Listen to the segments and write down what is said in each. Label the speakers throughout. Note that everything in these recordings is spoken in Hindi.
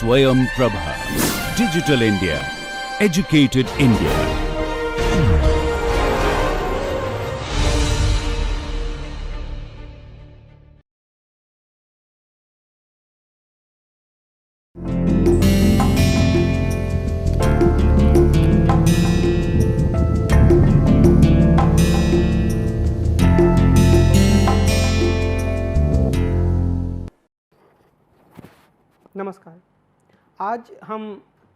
Speaker 1: Swayam Prabha. Digital India. Educated India.
Speaker 2: नमस्कार। आज हम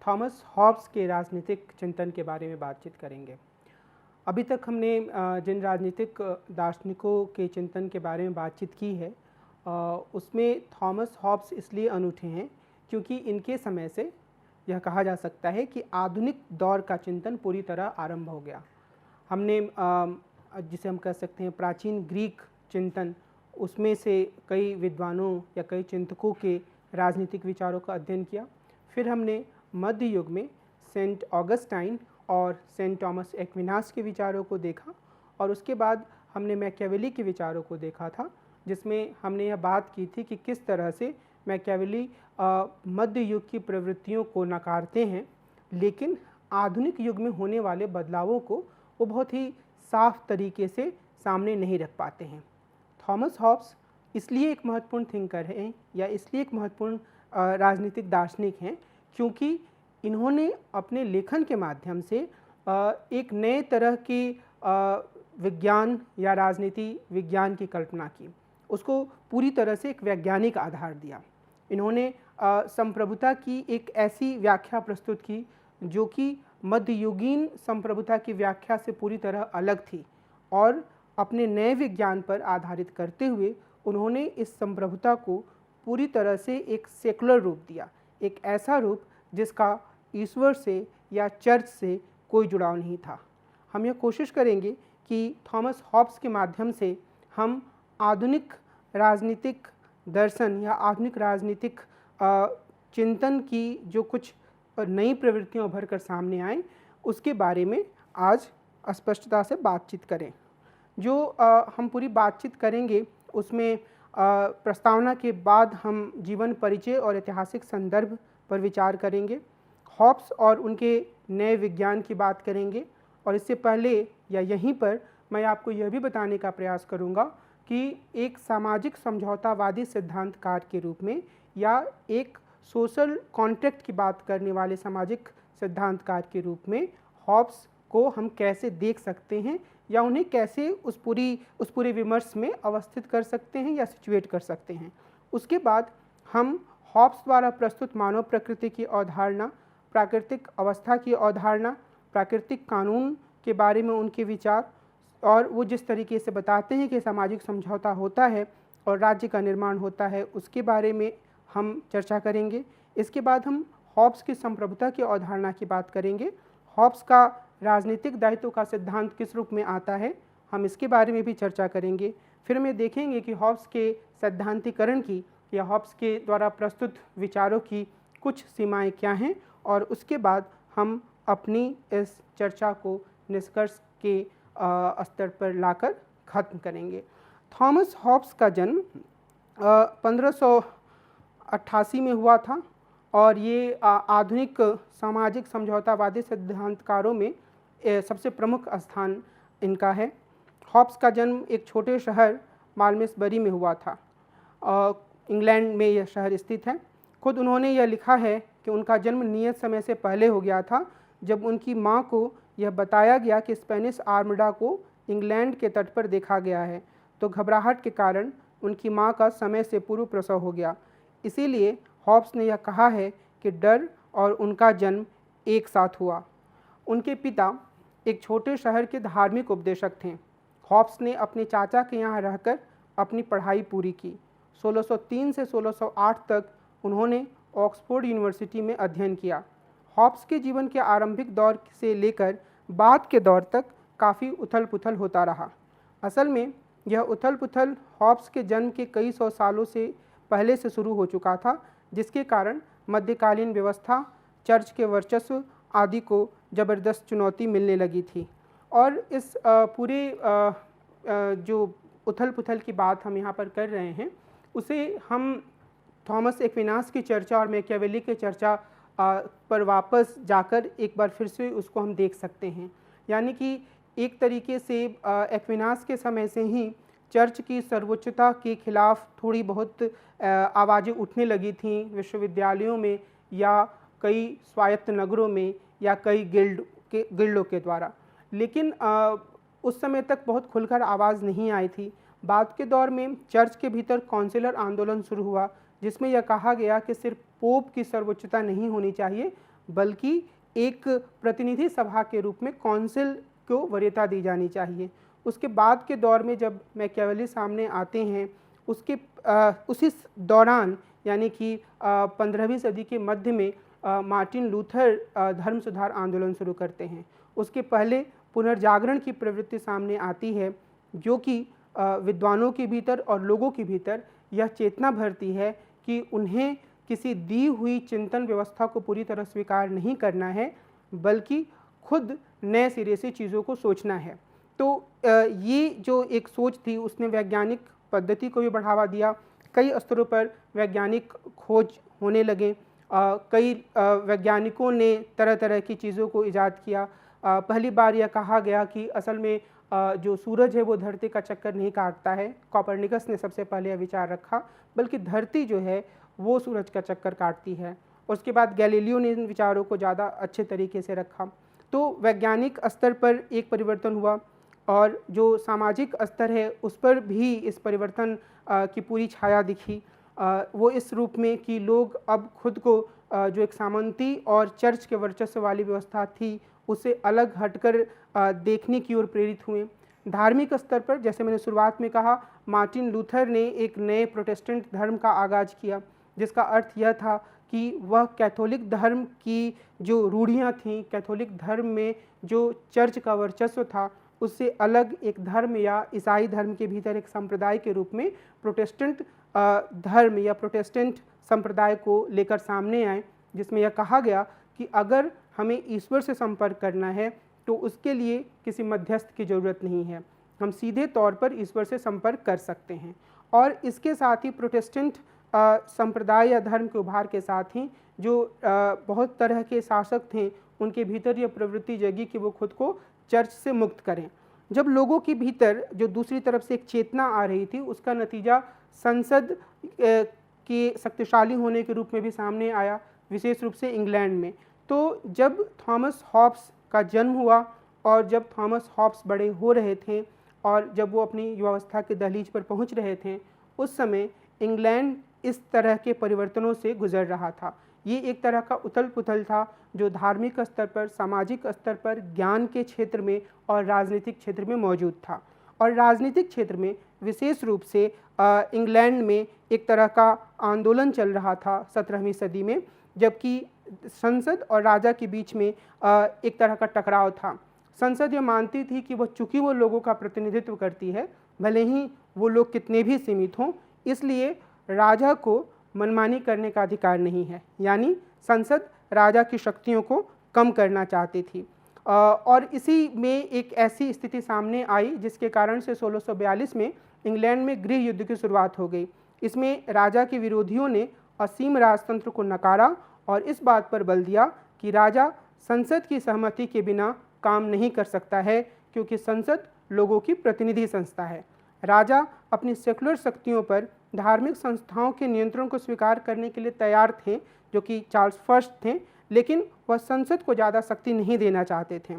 Speaker 2: थॉमस हॉब्स के राजनीतिक चिंतन के बारे में बातचीत करेंगे। अभी तक हमने जिन राजनीतिक दार्शनिकों के चिंतन के बारे में बातचीत की है उसमें थॉमस हॉब्स इसलिए अनूठे हैं क्योंकि इनके समय से यह कहा जा सकता है कि आधुनिक दौर का चिंतन पूरी तरह आरंभ हो गया। हमने जिसे हम कह सकते हैं प्राचीन ग्रीक चिंतन, उसमें से कई विद्वानों या कई चिंतकों के राजनीतिक विचारों का अध्ययन किया। फिर हमने मध्य युग में सेंट ऑगस्टाइन और सेंट थॉमस एक्विनास के विचारों को देखा और उसके बाद हमने मैकियावेली के विचारों को देखा था, जिसमें हमने यह बात की थी कि किस तरह से मैकियावेली मध्य युग की प्रवृत्तियों को नकारते हैं, लेकिन आधुनिक युग में होने वाले बदलावों को वो बहुत ही साफ तरीके से सामने नहीं रख पाते हैं। थॉमस हॉब्स इसलिए एक महत्वपूर्ण थिंकर हैं या इसलिए एक महत्वपूर्ण राजनीतिक दार्शनिक हैं क्योंकि इन्होंने अपने लेखन के माध्यम से एक नए तरह की विज्ञान या राजनीति विज्ञान की कल्पना की, उसको पूरी तरह से एक वैज्ञानिक आधार दिया। इन्होंने संप्रभुता की एक ऐसी व्याख्या प्रस्तुत की जो कि मध्ययुगीन संप्रभुता की व्याख्या से पूरी तरह अलग थी और अपने नए विज्ञान पर आधारित करते हुए उन्होंने इस संप्रभुता को पूरी तरह से एक सेकुलर रूप दिया, एक ऐसा रूप जिसका ईश्वर से या चर्च से कोई जुड़ाव नहीं था। हम यह कोशिश करेंगे कि थॉमस हॉब्स के माध्यम से हम आधुनिक राजनीतिक दर्शन या आधुनिक राजनीतिक चिंतन की जो कुछ नई प्रवृत्तियां उभर कर सामने आएँ उसके बारे में आज स्पष्टता से बातचीत करें। जो हम पूरी बातचीत करेंगे उसमें प्रस्तावना के बाद हम जीवन परिचय और ऐतिहासिक संदर्भ पर विचार करेंगे, हॉब्स और उनके नए विज्ञान की बात करेंगे और इससे पहले या यहीं पर मैं आपको यह भी बताने का प्रयास करूंगा कि एक सामाजिक समझौतावादी सिद्धांतकार के रूप में या एक सोशल कॉन्ट्रैक्ट की बात करने वाले सामाजिक सिद्धांतकार के रूप में हॉब्स को हम कैसे देख सकते हैं या उन्हें कैसे उस पूरे विमर्श में अवस्थित कर सकते हैं या सिचुएट कर सकते हैं। उसके बाद हम हॉब्स द्वारा प्रस्तुत मानव प्रकृति की अवधारणा, प्राकृतिक अवस्था की अवधारणा, प्राकृतिक कानून के बारे में उनके विचार और वो जिस तरीके से बताते हैं कि सामाजिक समझौता होता है और राज्य का निर्माण होता है, उसके बारे में हम चर्चा करेंगे। इसके बाद हम हॉब्स की संप्रभुता की अवधारणा की बात करेंगे। हॉब्स का राजनीतिक दायित्व का सिद्धांत किस रूप में आता है, हम इसके बारे में भी चर्चा करेंगे। फिर हम देखेंगे कि हॉब्स के सैद्धांतिकरण की या हॉब्स के द्वारा प्रस्तुत विचारों की कुछ सीमाएं क्या हैं और उसके बाद हम अपनी इस चर्चा को निष्कर्ष के स्तर पर लाकर ख़त्म करेंगे। थॉमस हॉब्स का जन्म 1588 में हुआ था और ये आधुनिक सामाजिक समझौतावादी सिद्धांतकारों में सबसे प्रमुख स्थान इनका है। हॉब्स का जन्म एक छोटे शहर माल्मेसबरी में हुआ था। इंग्लैंड में यह शहर स्थित है। खुद उन्होंने यह लिखा है कि उनका जन्म नियत समय से पहले हो गया था जब उनकी मां को यह बताया गया कि स्पेनिश आर्मडा को इंग्लैंड के तट पर देखा गया है, तो घबराहट के कारण उनकी मां का समय से पूर्व प्रसव हो गया। इसीलिए हॉब्स ने यह कहा है कि डर और उनका जन्म एक साथ हुआ। उनके पिता एक छोटे शहर के धार्मिक उपदेशक थे। हॉब्स ने अपने चाचा के यहाँ रहकर अपनी पढ़ाई पूरी की। 1603 से 1608 तक उन्होंने ऑक्सफोर्ड यूनिवर्सिटी में अध्ययन किया। हॉब्स के जीवन के आरंभिक दौर से लेकर बाद के दौर तक काफ़ी उथल पुथल होता रहा। असल में यह उथल पुथल हॉब्स के जन्म के कई सौ सालों से पहले से शुरू हो चुका था, जिसके कारण मध्यकालीन व्यवस्था, चर्च के वर्चस्व आदि को ज़बरदस्त चुनौती मिलने लगी थी। और इस पूरे जो उथल पुथल की बात हम यहाँ पर कर रहे हैं उसे हम थॉमस एक्विनास की चर्चा और मैकियावेली की चर्चा पर वापस जाकर एक बार फिर से उसको हम देख सकते हैं। यानी कि एक तरीके से एक्विनास के समय से ही चर्च की सर्वोच्चता के खिलाफ थोड़ी बहुत आवाज़ें उठने लगी थीं विश्वविद्यालयों में या कई स्वायत्त नगरों में या कई गिल्डों के द्वारा, लेकिन उस समय तक बहुत खुलकर आवाज़ नहीं आई थी। बाद के दौर में चर्च के भीतर काउंसिलर आंदोलन शुरू हुआ, जिसमें यह कहा गया कि सिर्फ पोप की सर्वोच्चता नहीं होनी चाहिए बल्कि एक प्रतिनिधि सभा के रूप में काउंसिल को वरीयता दी जानी चाहिए। उसके बाद के दौर में जब मैकियावेली सामने आते हैं, उसी दौरान यानी कि 15वीं सदी के मध्य में मार्टिन लूथर धर्म सुधार आंदोलन शुरू करते हैं। उसके पहले पुनर्जागरण की प्रवृत्ति सामने आती है, जो कि विद्वानों के भीतर और लोगों के भीतर यह चेतना भरती है कि उन्हें किसी दी हुई चिंतन व्यवस्था को पूरी तरह स्वीकार नहीं करना है, बल्कि खुद नए सिरे से चीज़ों को सोचना है। तो ये जो एक सोच थी उसने वैज्ञानिक पद्धति को भी बढ़ावा दिया। कई स्तरों पर वैज्ञानिक खोज होने लगे। कई वैज्ञानिकों ने तरह तरह की चीज़ों को ईजाद किया। पहली बार यह कहा गया कि असल में जो सूरज है वो धरती का चक्कर नहीं काटता है। कोपरनिकस ने सबसे पहले यह विचार रखा, बल्कि धरती जो है वो सूरज का चक्कर काटती है। उसके बाद गैलीलियो ने इन विचारों को ज़्यादा अच्छे तरीके से रखा। तो वैज्ञानिक स्तर पर एक परिवर्तन हुआ और जो सामाजिक स्तर है उस पर भी इस परिवर्तन की पूरी छाया दिखी। वो इस रूप में कि लोग अब खुद को जो एक सामंती और चर्च के वर्चस्व वाली व्यवस्था थी उससे अलग हटकर देखने की ओर प्रेरित हुए। धार्मिक स्तर पर जैसे मैंने शुरुआत में कहा, मार्टिन लूथर ने एक नए प्रोटेस्टेंट धर्म का आगाज़ किया, जिसका अर्थ यह था कि वह कैथोलिक धर्म की जो रूढ़ियाँ थीं, कैथोलिक धर्म में जो चर्च का वर्चस्व था, उससे अलग एक धर्म या ईसाई धर्म के भीतर एक संप्रदाय के रूप में प्रोटेस्टेंट धर्म या प्रोटेस्टेंट संप्रदाय को लेकर सामने आए, जिसमें यह कहा गया कि अगर हमें ईश्वर से संपर्क करना है तो उसके लिए किसी मध्यस्थ की ज़रूरत नहीं है, हम सीधे तौर पर ईश्वर से संपर्क कर सकते हैं। और इसके साथ ही प्रोटेस्टेंट संप्रदाय या धर्म के उभार के साथ ही जो बहुत तरह के शासक थे उनके भीतर यह प्रवृत्ति जगी कि वो खुद को चर्च से मुक्त करें। जब लोगों के भीतर जो दूसरी तरफ से एक चेतना आ रही थी, उसका नतीजा संसद के शक्तिशाली होने के रूप में भी सामने आया, विशेष रूप से इंग्लैंड में। तो जब थॉमस हॉब्स का जन्म हुआ और जब थॉमस हॉब्स बड़े हो रहे थे और जब वो अपनी युवावस्था के दहलीज पर पहुंच रहे थे, उस समय इंग्लैंड इस तरह के परिवर्तनों से गुजर रहा था। ये एक तरह का उथल पुथल था जो धार्मिक स्तर पर, सामाजिक स्तर पर, ज्ञान के क्षेत्र में और राजनीतिक क्षेत्र में मौजूद था। और राजनीतिक क्षेत्र में विशेष रूप से इंग्लैंड में एक तरह का आंदोलन चल रहा था 17वीं सदी में, जबकि संसद और राजा के बीच में एक तरह का टकराव था। संसद ये मानती थी कि वह चूँकि वो लोगों का प्रतिनिधित्व करती है, भले ही वो लोग कितने भी सीमित हों, इसलिए राजा को मनमानी करने का अधिकार नहीं है। यानी संसद राजा की शक्तियों को कम करना चाहती थी। और इसी में एक ऐसी स्थिति सामने आई जिसके कारण से 1642 में इंग्लैंड में गृह युद्ध की शुरुआत हो गई। इसमें राजा के विरोधियों ने असीम राजतंत्र को नकारा और इस बात पर बल दिया कि राजा संसद की सहमति के बिना काम नहीं कर सकता है, क्योंकि संसद लोगों की प्रतिनिधि संस्था है। राजा अपनी सेकुलर शक्तियों पर धार्मिक संस्थाओं के नियंत्रण को स्वीकार करने के लिए तैयार थे, जो कि चार्ल्स फर्स्ट थे, लेकिन वह संसद को ज़्यादा शक्ति नहीं देना चाहते थे।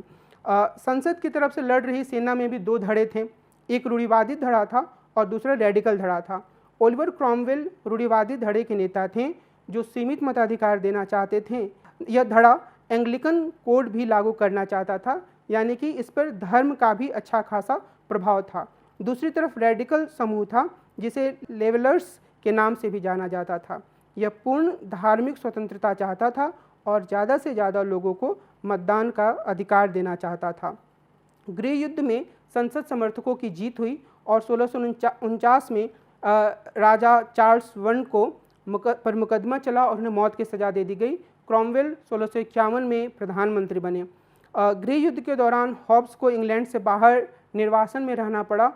Speaker 2: संसद की तरफ से लड़ रही सेना में भी दो धड़े थे, एक रूढ़िवादी धड़ा था और दूसरा रेडिकल धड़ा था। ओलिवर क्रॉमवेल रूढ़िवादी धड़े के नेता थे जो सीमित मताधिकार देना चाहते थे। यह धड़ा एंग्लिकन कोड भी लागू करना चाहता था, यानी कि इस पर धर्म का भी अच्छा खासा प्रभाव था। दूसरी तरफ रेडिकल समूह था जिसे लेवलर्स के नाम से भी जाना जाता था। यह पूर्ण धार्मिक स्वतंत्रता चाहता था और ज़्यादा से ज़्यादा लोगों को मतदान का अधिकार देना चाहता था। गृह युद्ध में संसद समर्थकों की जीत हुई और 1649 में राजा चार्ल्स वन को पर मुकदमा चला और उन्हें मौत की सज़ा दे दी गई। क्रॉमवेल 1651 में प्रधानमंत्री बने। गृह युद्ध के दौरान हॉब्स को इंग्लैंड से बाहर निर्वासन में रहना पड़ा।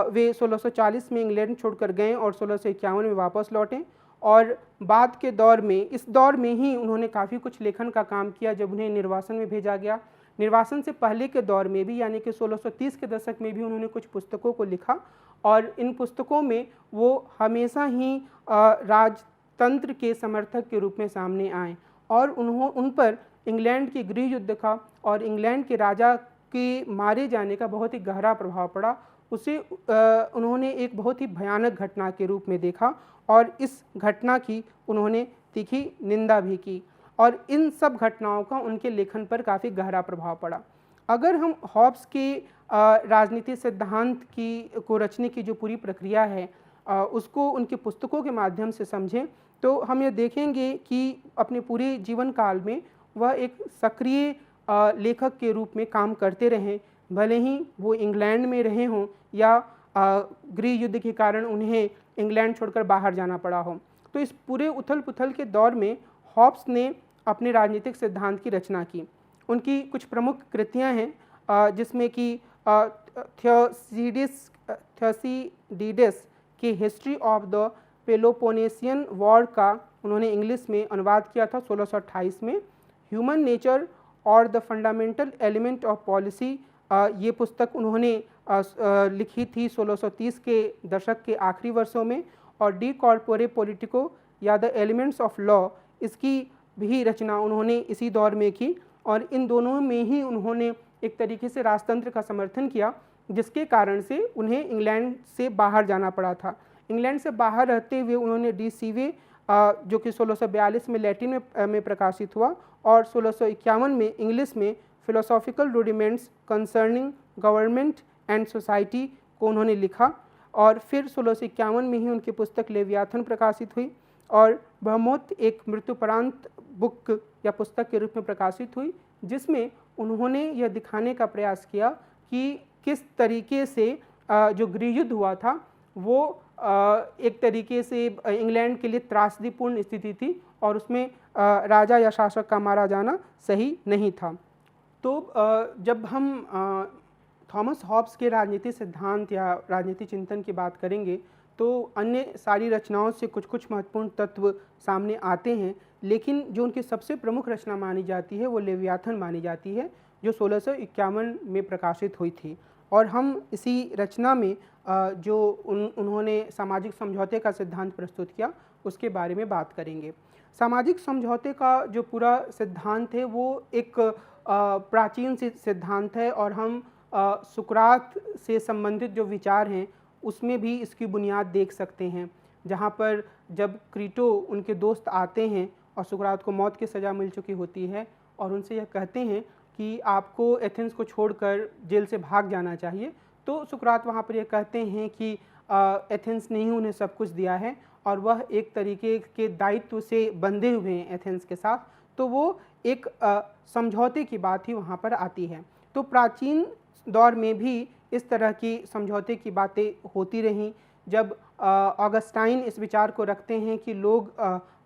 Speaker 2: वे 1640 में इंग्लैंड छोड़कर गए और 1651 में वापस लौटे और बाद के दौर में, इस दौर में ही उन्होंने काफ़ी कुछ लेखन का काम किया जब उन्हें निर्वासन में भेजा गया। निर्वासन से पहले के दौर में भी, यानी कि 1630 के दशक में भी उन्होंने कुछ पुस्तकों को लिखा और इन पुस्तकों में वो हमेशा ही राजतंत्र के समर्थक के रूप में सामने आए और उन पर इंग्लैंड के गृह युद्ध का और इंग्लैंड के राजा के मारे जाने का बहुत ही गहरा प्रभाव पड़ा। उसे उन्होंने एक बहुत ही भयानक घटना के रूप में देखा और इस घटना की उन्होंने तीखी निंदा भी की और इन सब घटनाओं का उनके लेखन पर काफ़ी गहरा प्रभाव पड़ा। अगर हम हॉब्स के राजनीति सिद्धांत को रचने की जो पूरी प्रक्रिया है उसको उनकी पुस्तकों के माध्यम से समझें तो हम ये देखेंगे कि अपने पूरे जीवन काल में वह एक सक्रिय लेखक के रूप में काम करते रहें, भले ही वो इंग्लैंड में रहे हों या गृह युद्ध के कारण उन्हें इंग्लैंड छोड़कर बाहर जाना पड़ा हो। तो इस पूरे उथल पुथल के दौर में हॉब्स ने अपने राजनीतिक सिद्धांत की रचना की। उनकी कुछ प्रमुख कृतियां हैं जिसमें कि थ्योसिडिडस की history of the Peloponnesian war का उन्होंने इंग्लिश में अनुवाद किया था 1628 में। ह्यूमन नेचर और the fundamental element of policy ये पुस्तक उन्होंने लिखी थी 1630 के दशक के आखिरी वर्षों में। और डी कॉर्पोरे पॉलिटिको या द एलिमेंट्स ऑफ लॉ, इसकी भी रचना उन्होंने इसी दौर में की और इन दोनों में ही उन्होंने एक तरीके से राजतंत्र का समर्थन किया जिसके कारण से उन्हें इंग्लैंड से बाहर जाना पड़ा था। इंग्लैंड से बाहर रहते हुए उन्होंने डी सीवे जो कि 1642 में लैटिन में प्रकाशित हुआ और 1651 में इंग्लिश में philosophical rudiments concerning government and society को उन्होंने लिखा और फिर 1651 में ही उनकी पुस्तक लेवियाथन प्रकाशित हुई और ब्रह्मोत्थ एक मृत्युपरांत बुक या पुस्तक के रूप में प्रकाशित हुई जिसमें उन्होंने यह दिखाने का प्रयास किया कि किस तरीके से जो गृह युद्ध हुआ था वो एक तरीके से इंग्लैंड के लिए त्रासदीपूर्ण स्थिति थी और उसमें राजा या शासक का मारा जाना सही नहीं था। तो जब हम थॉमस हॉब्स के राजनीति सिद्धांत या राजनीति चिंतन की बात करेंगे तो अन्य सारी रचनाओं से कुछ कुछ महत्वपूर्ण तत्व सामने आते हैं, लेकिन जो उनकी सबसे प्रमुख रचना मानी जाती है वो लेवियाथन मानी जाती है जो 1651 में प्रकाशित हुई थी। और हम इसी रचना में जो उन्होंने सामाजिक समझौते का सिद्धांत प्रस्तुत किया उसके बारे में बात करेंगे। सामाजिक समझौते का जो पूरा सिद्धांत है वो एक प्राचीन सिद्धांत है और हम सुकरात से संबंधित जो विचार हैं उसमें भी इसकी बुनियाद देख सकते हैं, जहाँ पर जब क्रीटो उनके दोस्त आते हैं और सुकरात को मौत की सज़ा मिल चुकी होती है और उनसे यह कहते हैं कि आपको एथेंस को छोड़कर जेल से भाग जाना चाहिए, तो सुकरात वहाँ पर यह कहते हैं कि एथेंस ने ही उन्हें सब कुछ दिया है और वह एक तरीके के दायित्व से बंधे हुए हैं एथेंस के साथ, तो वो एक समझौते की बात ही वहाँ पर आती है। तो प्राचीन दौर में भी इस तरह की समझौते की बातें होती रहीं। जब ऑगस्टाइन इस विचार को रखते हैं कि लोग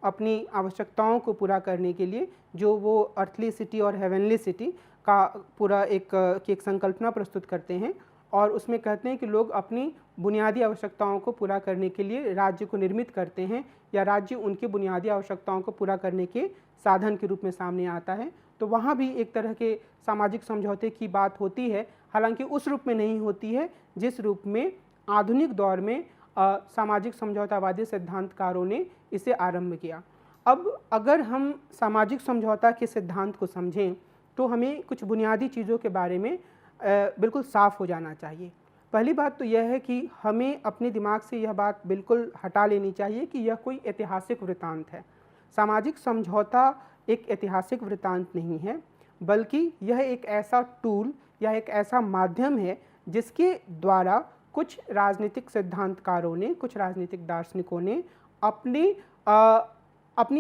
Speaker 2: अपनी आवश्यकताओं को पूरा करने के लिए जो वो अर्थली सिटी और हेवनली सिटी का पूरा एक संकल्पना प्रस्तुत करते हैं और उसमें कहते हैं कि लोग अपनी बुनियादी आवश्यकताओं को पूरा करने के लिए राज्य को निर्मित करते हैं या राज्य उनकी बुनियादी आवश्यकताओं को पूरा करने के साधन के रूप में सामने आता है। तो वहाँ भी एक तरह के सामाजिक समझौते की बात होती है, हालांकि उस रूप में नहीं होती है जिस रूप में आधुनिक दौर में सामाजिक समझौतावादी सिद्धांतकारों ने इसे आरंभ किया। अब अगर हम सामाजिक समझौता के सिद्धांत को समझें तो हमें कुछ बुनियादी चीज़ों के बारे में बिल्कुल साफ हो जाना चाहिए। पहली बात तो यह है कि हमें अपने दिमाग से यह बात बिल्कुल हटा लेनी चाहिए कि यह कोई ऐतिहासिक वृत्तांत है। सामाजिक समझौता एक ऐतिहासिक वृत्तांत नहीं है, बल्कि यह एक ऐसा टूल या एक ऐसा माध्यम है जिसके द्वारा कुछ राजनीतिक सिद्धांतकारों ने, कुछ राजनीतिक दार्शनिकों ने अपनी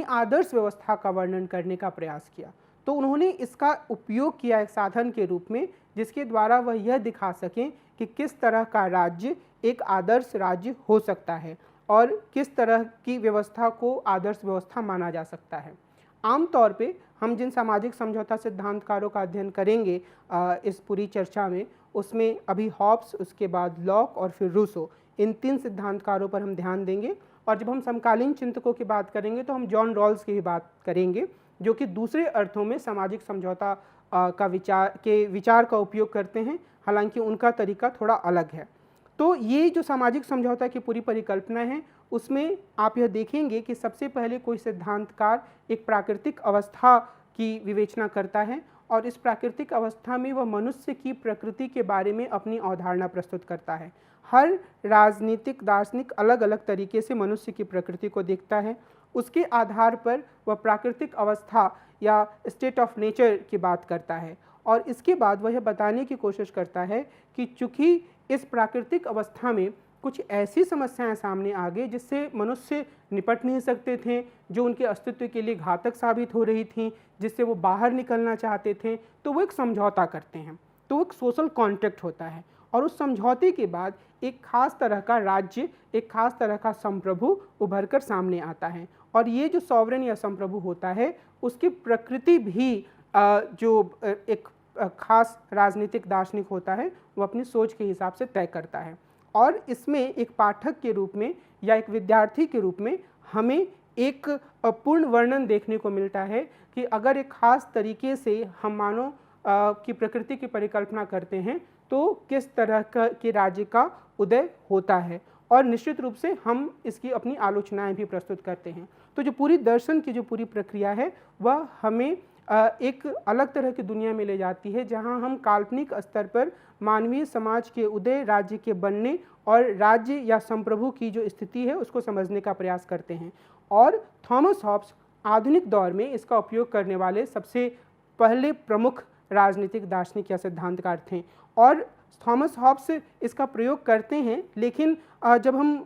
Speaker 2: आदर्श व्यवस्था का वर्णन करने का प्रयास किया। तो उन्होंने इसका उपयोग किया एक साधन के रूप में जिसके द्वारा वह यह दिखा सकें कि किस तरह का राज्य एक आदर्श राज्य हो सकता है और किस तरह की व्यवस्था को आदर्श व्यवस्था माना जा सकता है। आमतौर पे हम जिन सामाजिक समझौता सिद्धांतकारों का अध्ययन करेंगे इस पूरी चर्चा में, उसमें अभी हॉब्स, उसके बाद लॉक और फिर रूसो, इन तीन सिद्धांतकारों पर हम ध्यान देंगे और जब हम समकालीन चिंतकों की बात करेंगे तो हम जॉन रॉल्स की भी बात करेंगे, जो कि दूसरे अर्थों में सामाजिक समझौता का विचार का उपयोग करते हैं, हालांकि उनका तरीका थोड़ा अलग है। तो ये जो सामाजिक समझौता की पूरी परिकल्पना है, उसमें आप यह देखेंगे कि सबसे पहले कोई सिद्धांतकार एक प्राकृतिक अवस्था की विवेचना करता है और इस प्राकृतिक अवस्था में वह मनुष्य की प्रकृति के बारे में अपनी अवधारणा प्रस्तुत करता है। हर राजनीतिक दार्शनिक अलग अलग तरीके से मनुष्य की प्रकृति को देखता है, उसके आधार पर वह प्राकृतिक अवस्था या स्टेट ऑफ नेचर की बात करता है और इसके बाद वह यह बताने की कोशिश करता है कि चूँकि इस प्राकृतिक अवस्था में कुछ ऐसी समस्याएं सामने आ गई जिससे मनुष्य निपट नहीं सकते थे, जो उनके अस्तित्व के लिए घातक साबित हो रही थी, जिससे वो बाहर निकलना चाहते थे, तो वो एक समझौता करते हैं। तो वो एक सोशल कॉन्ट्रैक्ट होता है और उस समझौते के बाद एक खास तरह का राज्य, एक खास तरह का संप्रभु उभर कर सामने आता है और ये जो सॉवरेन या संप्रभु होता है उसकी प्रकृति भी जो एक खास राजनीतिक दार्शनिक होता है वो अपनी सोच के हिसाब से तय करता है। और इसमें एक पाठक के रूप में या एक विद्यार्थी के रूप में हमें एक पूर्ण वर्णन देखने को मिलता है कि अगर एक खास तरीके से हम मानव की प्रकृति की परिकल्पना करते हैं तो किस तरह के राज्य का उदय होता है और निश्चित रूप से हम इसकी अपनी आलोचनाएं भी प्रस्तुत करते हैं। तो जो पूरी दर्शन की जो पूरी प्रक्रिया है वह हमें एक अलग तरह की दुनिया में ले जाती है, जहां हम काल्पनिक स्तर पर मानवीय समाज के उदय, राज्य के बनने और राज्य या संप्रभु की जो स्थिति है उसको समझने का प्रयास करते हैं। और थॉमस हॉब्स आधुनिक दौर में इसका उपयोग करने वाले सबसे पहले प्रमुख राजनीतिक दार्शनिक या सिद्धांतकार थे और थॉमस हॉब्स इसका प्रयोग करते हैं, लेकिन जब हम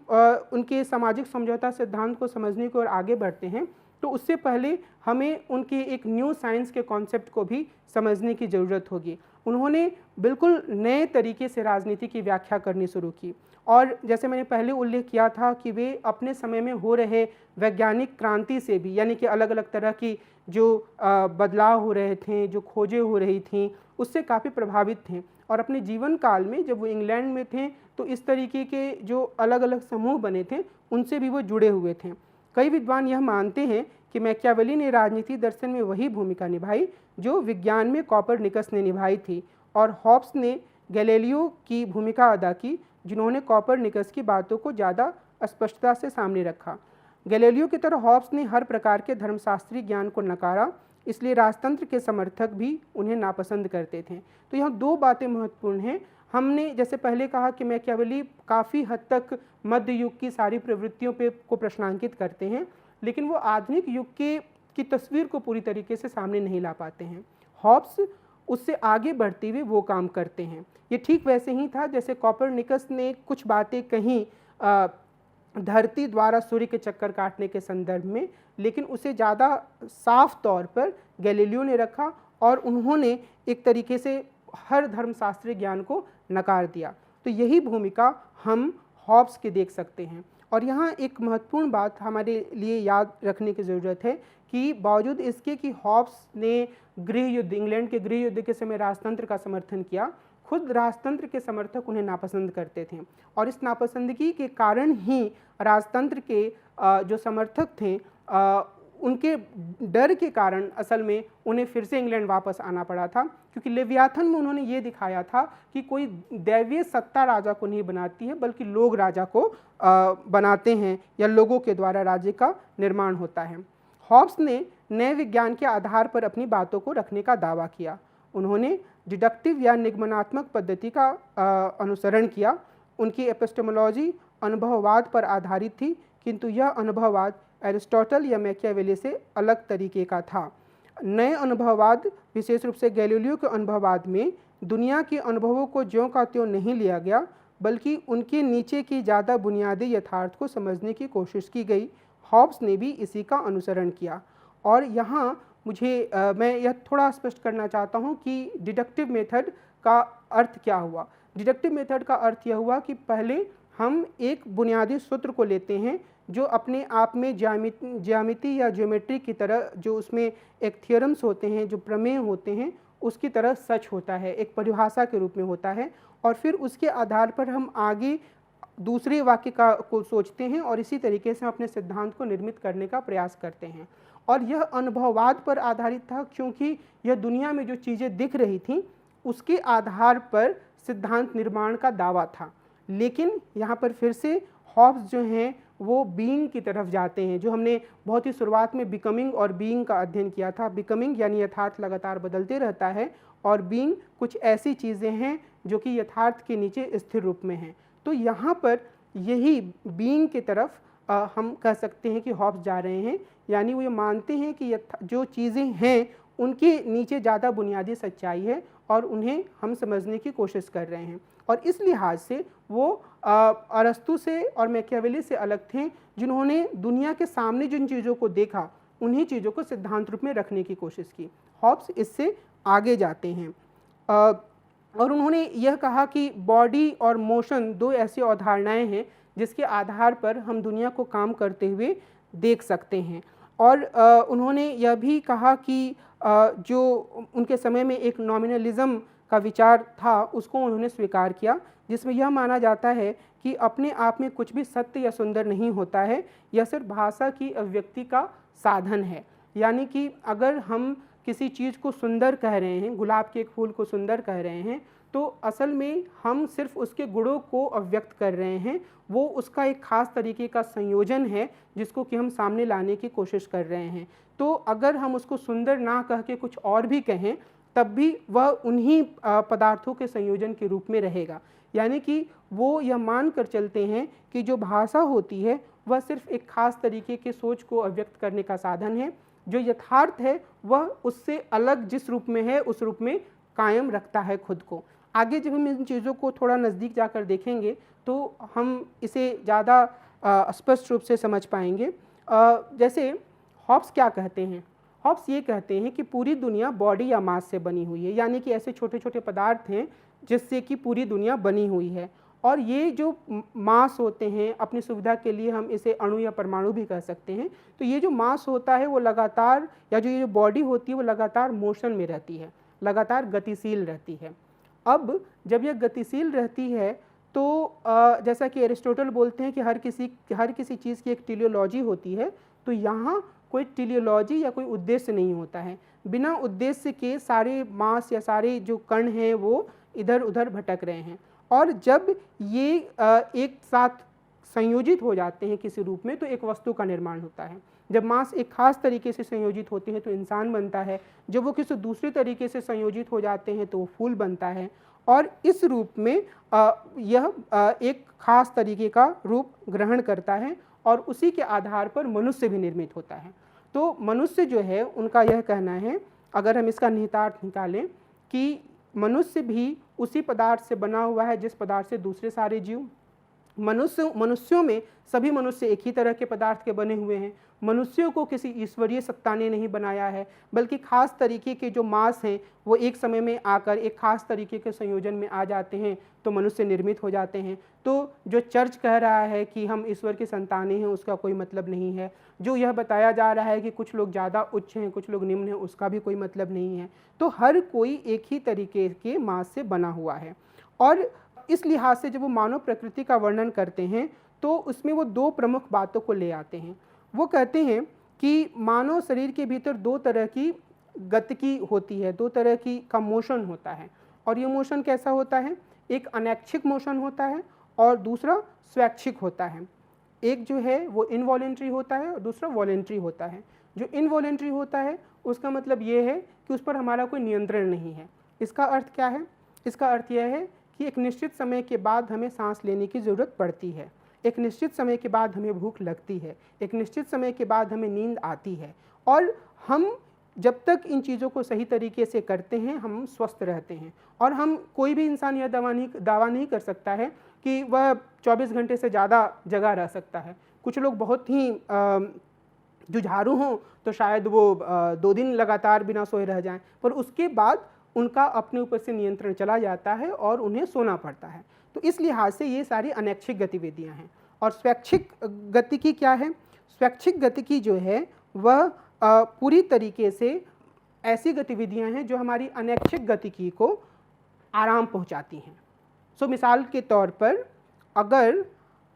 Speaker 2: उनके सामाजिक समझौता सिद्धांत को समझने की ओर आगे बढ़ते हैं तो उससे पहले हमें उनके एक न्यू साइंस के कॉन्सेप्ट को भी समझने की ज़रूरत होगी। उन्होंने बिल्कुल नए तरीके से राजनीति की व्याख्या करनी शुरू की और जैसे मैंने पहले उल्लेख किया था कि वे अपने समय में हो रहे वैज्ञानिक क्रांति से भी, यानी कि अलग अलग तरह की जो बदलाव हो रहे थे, जो खोजें हो रही थीं, उससे काफ़ी प्रभावित थे और अपने जीवन काल में जब वो इंग्लैंड में थे तो इस तरीके के जो अलग अलग समूह बने थे उनसे भी वो जुड़े हुए थे। कई विद्वान यह मानते हैं कि मैकियावेली ने राजनीति दर्शन में वही भूमिका निभाई जो विज्ञान में कोपरनिकस ने निभाई थी और हॉब्स ने गैलीलियो की भूमिका अदा की, जिन्होंने कोपरनिकस की बातों को ज़्यादा स्पष्टता से सामने रखा। गैलीलियो की तरह हॉब्स ने हर प्रकार के धर्मशास्त्री ज्ञान को नकारा, इसलिए राजतंत्र के समर्थक भी उन्हें नापसंद करते थे। तो यहाँ दो बातें महत्वपूर्ण हैं। हमने जैसे पहले कहा कि मैकियावेली काफ़ी हद तक मध्य युग की सारी प्रवृत्तियों को प्रश्नांकित करते हैं, लेकिन वो आधुनिक युग की तस्वीर को पूरी तरीके से सामने नहीं ला पाते हैं। हॉब्स उससे आगे बढ़ते हुए वो काम करते हैं। ये ठीक वैसे ही था जैसे कोपरनिकस ने कुछ बातें कहीं धरती द्वारा सूर्य के चक्कर काटने के संदर्भ में, लेकिन उसे ज़्यादा साफ तौर पर गैलीलियो ने रखा और उन्होंने एक तरीके से हर धर्मशास्त्रीय ज्ञान को नकार दिया। तो यही भूमिका हम हॉब्स की देख सकते हैं। और यहाँ एक महत्वपूर्ण बात हमारे लिए याद रखने की ज़रूरत है कि बावजूद इसके कि हॉब्स ने गृह युद्ध, इंग्लैंड के गृह युद्ध के समय राजतंत्र का समर्थन किया, खुद राजतंत्र के समर्थक उन्हें नापसंद करते थे और इस नापसंदगी के कारण ही राजतंत्र के जो समर्थक थे उनके डर के कारण असल में उन्हें फिर से इंग्लैंड वापस आना पड़ा था, क्योंकि लेवियाथन में उन्होंने ये दिखाया था कि कोई दैवीय सत्ता राजा को नहीं बनाती है, बल्कि लोग राजा को बनाते हैं या लोगों के द्वारा राज्य का निर्माण होता है। हॉब्स ने नए विज्ञान के आधार पर अपनी बातों को रखने का दावा किया। उन्होंने डिडक्टिव या निगमनात्मक पद्धति का अनुसरण किया। उनकी एपिस्टेमोलॉजी अनुभववाद पर आधारित थी, किंतु यह अनुभववाद एरिस्टोटल या मैकियावेली से अलग तरीके का था। नए अनुभववाद, विशेष रूप से गैलीलियो के अनुभववाद में दुनिया के अनुभवों को ज्यों का त्यों नहीं लिया गया, बल्कि उनके नीचे की ज़्यादा बुनियादी यथार्थ को समझने की कोशिश की गई। हॉब्स ने भी इसी का अनुसरण किया। और यहाँ मैं यह थोड़ा स्पष्ट करना चाहता हूँ कि डिडक्टिव मेथड का अर्थ क्या हुआ। डिडक्टिव मेथड का अर्थ यह हुआ कि पहले हम एक बुनियादी सूत्र को लेते हैं जो अपने आप में ज्यामिति या ज्योमेट्री की तरह, जो उसमें एक थियोरम्स होते हैं, जो प्रमेय होते हैं, उसकी तरह सच होता है, एक परिभाषा के रूप में होता है, और फिर उसके आधार पर हम आगे दूसरे वाक्य का को सोचते हैं और इसी तरीके से हम अपने सिद्धांत को निर्मित करने का प्रयास करते हैं। और यह अनुभववाद पर आधारित था, क्योंकि यह दुनिया में जो चीज़ें दिख रही थीं उसके आधार पर सिद्धांत निर्माण का दावा था। लेकिन यहाँ पर फिर से हॉब्स जो हैं वो बीइंग की तरफ जाते हैं, जो हमने बहुत ही शुरुआत में बिकमिंग और बीइंग का अध्ययन किया था। बिकमिंग यानी यथार्थ लगातार बदलते रहता है, और बीइंग कुछ ऐसी चीज़ें हैं जो कि यथार्थ के नीचे स्थिर रूप में हैं। तो यहाँ पर यही बीइंग की तरफ हम कह सकते हैं कि हॉब्स जा रहे हैं, यानी वो ये मानते हैं कि जो चीज़ें हैं उनके नीचे ज़्यादा बुनियादी सच्चाई है और उन्हें हम समझने की कोशिश कर रहे हैं। और इस लिहाज से वो अरस्तू से और मैकियावेली से अलग थे, जिन्होंने दुनिया के सामने जिन चीज़ों को देखा उन्हीं चीज़ों को सिद्धांत रूप में रखने की कोशिश की। हॉब्स इससे आगे जाते हैं और उन्होंने यह कहा कि बॉडी और मोशन दो ऐसी अवधारणाएं हैं जिसके आधार पर हम दुनिया को काम करते हुए देख सकते हैं। और उन्होंने यह भी कहा कि जो उनके समय में एक नॉमिनलिज्म का विचार था उसको उन्होंने स्वीकार किया, जिसमें यह माना जाता है कि अपने आप में कुछ भी सत्य या सुंदर नहीं होता है, यह सिर्फ भाषा की अभिव्यक्ति का साधन है। यानी कि अगर हम किसी चीज़ को सुंदर कह रहे हैं, गुलाब के एक फूल को सुंदर कह रहे हैं, तो असल में हम सिर्फ उसके गुणों को अभिव्यक्त कर रहे हैं। वो उसका एक ख़ास तरीके का संयोजन है जिसको कि हम सामने लाने की कोशिश कर रहे हैं। तो अगर हम उसको सुंदर ना कह के कुछ और भी कहें तब भी वह उन्हीं पदार्थों के संयोजन के रूप में रहेगा। यानी कि वो यह मान कर चलते हैं कि जो भाषा होती है वह सिर्फ एक ख़ास तरीके के सोच को अभिव्यक्त करने का साधन है। जो यथार्थ है वह उससे अलग जिस रूप में है उस रूप में कायम रखता है खुद को। आगे जब हम इन चीज़ों को थोड़ा नज़दीक जाकर देखेंगे तो हम इसे ज़्यादा स्पष्ट रूप से समझ पाएंगे। जैसे हॉब्स क्या कहते हैं? हॉब्स ये कहते हैं कि पूरी दुनिया बॉडी या मास से बनी हुई है, यानी कि ऐसे छोटे छोटे पदार्थ हैं जिससे कि पूरी दुनिया बनी हुई है। और ये जो मास होते हैं, अपनी सुविधा के लिए हम इसे अणु या परमाणु भी कह सकते हैं, तो ये जो मास होता है वो लगातार, या जो ये जो बॉडी होती है वो लगातार मोशन में रहती है, लगातार गतिशील रहती है। अब जब यह गतिशील रहती है तो जैसा कि एरिस्टोटल बोलते हैं कि हर किसी चीज़ की एक टेलियोलॉजी होती है, तो यहाँ कोई टेलियोलॉजी या कोई उद्देश्य नहीं होता है। बिना उद्देश्य के सारे मास या सारे जो कण हैं वो इधर उधर भटक रहे हैं, और जब ये एक साथ संयोजित हो जाते हैं किसी रूप में तो एक वस्तु का निर्माण होता है। जब मास एक खास तरीके से संयोजित होते हैं तो इंसान बनता है, जब वो किसी दूसरे तरीके से संयोजित हो जाते हैं तो वो फूल बनता है, और इस रूप में यह एक खास तरीके का रूप ग्रहण करता है और उसी के आधार पर मनुष्य भी निर्मित होता है। तो मनुष्य जो है उनका यह कहना है, अगर हम इसका निहितार्थ निकालें, कि मनुष्य भी उसी पदार्थ से बना हुआ है जिस पदार्थ से दूसरे सारे जीव, मनुष्यों में सभी मनुष्य एक ही तरह के पदार्थ के बने हुए हैं। मनुष्यों को किसी ईश्वरीय सत्ता ने नहीं बनाया है, बल्कि खास तरीके के जो मास हैं वो एक समय में आकर एक खास तरीके के संयोजन में आ जाते हैं तो मनुष्य निर्मित हो जाते हैं। तो जो चर्च कह रहा है कि हम ईश्वर की संतानें हैं उसका कोई मतलब नहीं है। जो यह बताया जा रहा है कि कुछ लोग ज़्यादा उच्च हैं कुछ लोग निम्न हैं उसका भी कोई मतलब नहीं है। तो हर कोई एक ही तरीके के मास से बना हुआ है। और इस लिहाज से जब वो मानव प्रकृति का वर्णन करते हैं तो उसमें वो दो प्रमुख बातों को ले आते हैं। वो कहते हैं कि मानव शरीर के भीतर दो तरह की गतिकी होती है, दो तरह की का मोशन होता है। और ये मोशन कैसा होता है? एक अनैच्छिक मोशन होता है और दूसरा स्वैच्छिक होता है। एक जो है वो इनवॉलेंट्री होता है और दूसरा वॉलेंट्री होता है। जो इनवॉलेंट्री होता है उसका मतलब ये है कि उस पर हमारा कोई नियंत्रण नहीं है। इसका अर्थ क्या है? इसका अर्थ यह है कि एक निश्चित समय के बाद हमें सांस लेने की ज़रूरत पड़ती है, एक निश्चित समय के बाद हमें भूख लगती है, एक निश्चित समय के बाद हमें नींद आती है, और हम जब तक इन चीज़ों को सही तरीके से करते हैं हम स्वस्थ रहते हैं। और हम कोई भी इंसान यह दावा नहीं कर सकता है कि वह 24 घंटे से ज़्यादा जगा रह सकता है। कुछ लोग बहुत ही जुझारू हों तो शायद वो 2 दिन लगातार बिना सोए रह जाएं, पर उसके बाद उनका अपने ऊपर से नियंत्रण चला जाता है और उन्हें सोना पड़ता है। तो इस लिहाज से ये सारी अनैच्छिक गतिविधियां हैं। और स्वैच्छिक गतिकी क्या है? स्वैच्छिक गतिकी जो है वह पूरी तरीके से ऐसी गतिविधियां हैं जो हमारी अनैच्छिक गतिकी को आराम पहुंचाती हैं। सो मिसाल के तौर पर अगर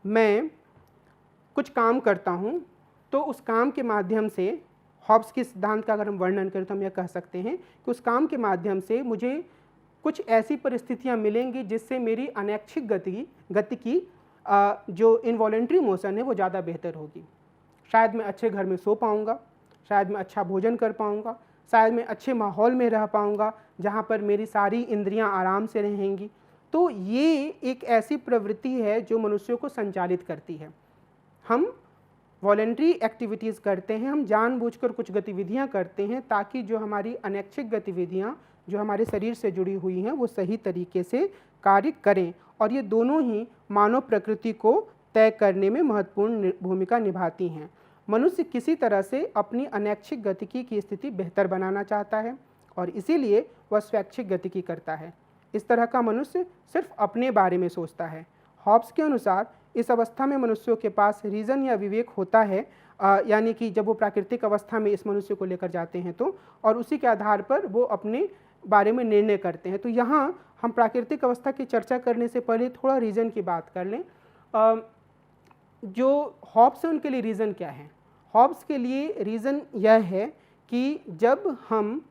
Speaker 2: मैं कुछ काम करता हूँ तो उस काम के माध्यम से, हॉब्स के सिद्धांत का अगर हम वर्णन करें तो हम यह कह सकते हैं कि उस काम के माध्यम से मुझे कुछ ऐसी परिस्थितियाँ मिलेंगी जिससे मेरी अनैच्छिक गति की जो इनवॉलेंट्री मोशन है वो ज़्यादा बेहतर होगी। शायद मैं अच्छे घर में सो पाऊँगा, शायद मैं अच्छा भोजन कर पाऊँगा, शायद मैं अच्छे माहौल में रह पाऊँगा जहाँ पर मेरी सारी इंद्रियाँ आराम से रहेंगी। तो ये एक ऐसी प्रवृत्ति है जो मनुष्यों को संचालित करती है। हम वॉलेंट्री एक्टिविटीज़ करते हैं, हम जानबूझकर कुछ गतिविधियाँ करते हैं ताकि जो हमारी अनैच्छिक गतिविधियाँ जो हमारे शरीर से जुड़ी हुई हैं वो सही तरीके से कार्य करें, और ये दोनों ही मानव प्रकृति को तय करने में महत्वपूर्ण भूमिका निभाती हैं। मनुष्य किसी तरह से अपनी अनैच्छिक गतिकी की स्थिति बेहतर बनाना चाहता है और इसीलिए वह स्वैच्छिक गतिकी करता है। इस तरह का मनुष्य सिर्फ अपने बारे में सोचता है। हॉब्स के अनुसार इस अवस्था में मनुष्यों के पास रीज़न या विवेक होता है, यानी कि जब वो प्राकृतिक अवस्था में इस मनुष्य को लेकर जाते हैं तो, और उसी के आधार पर वो अपने बारे में निर्णय करते हैं। तो यहाँ हम प्राकृतिक अवस्था की चर्चा करने से पहले थोड़ा रीज़न की बात कर लें। जो हॉब्स है उनके लिए रीज़न क्या है? हॉब्स के लिए रीज़न यह है कि जब हम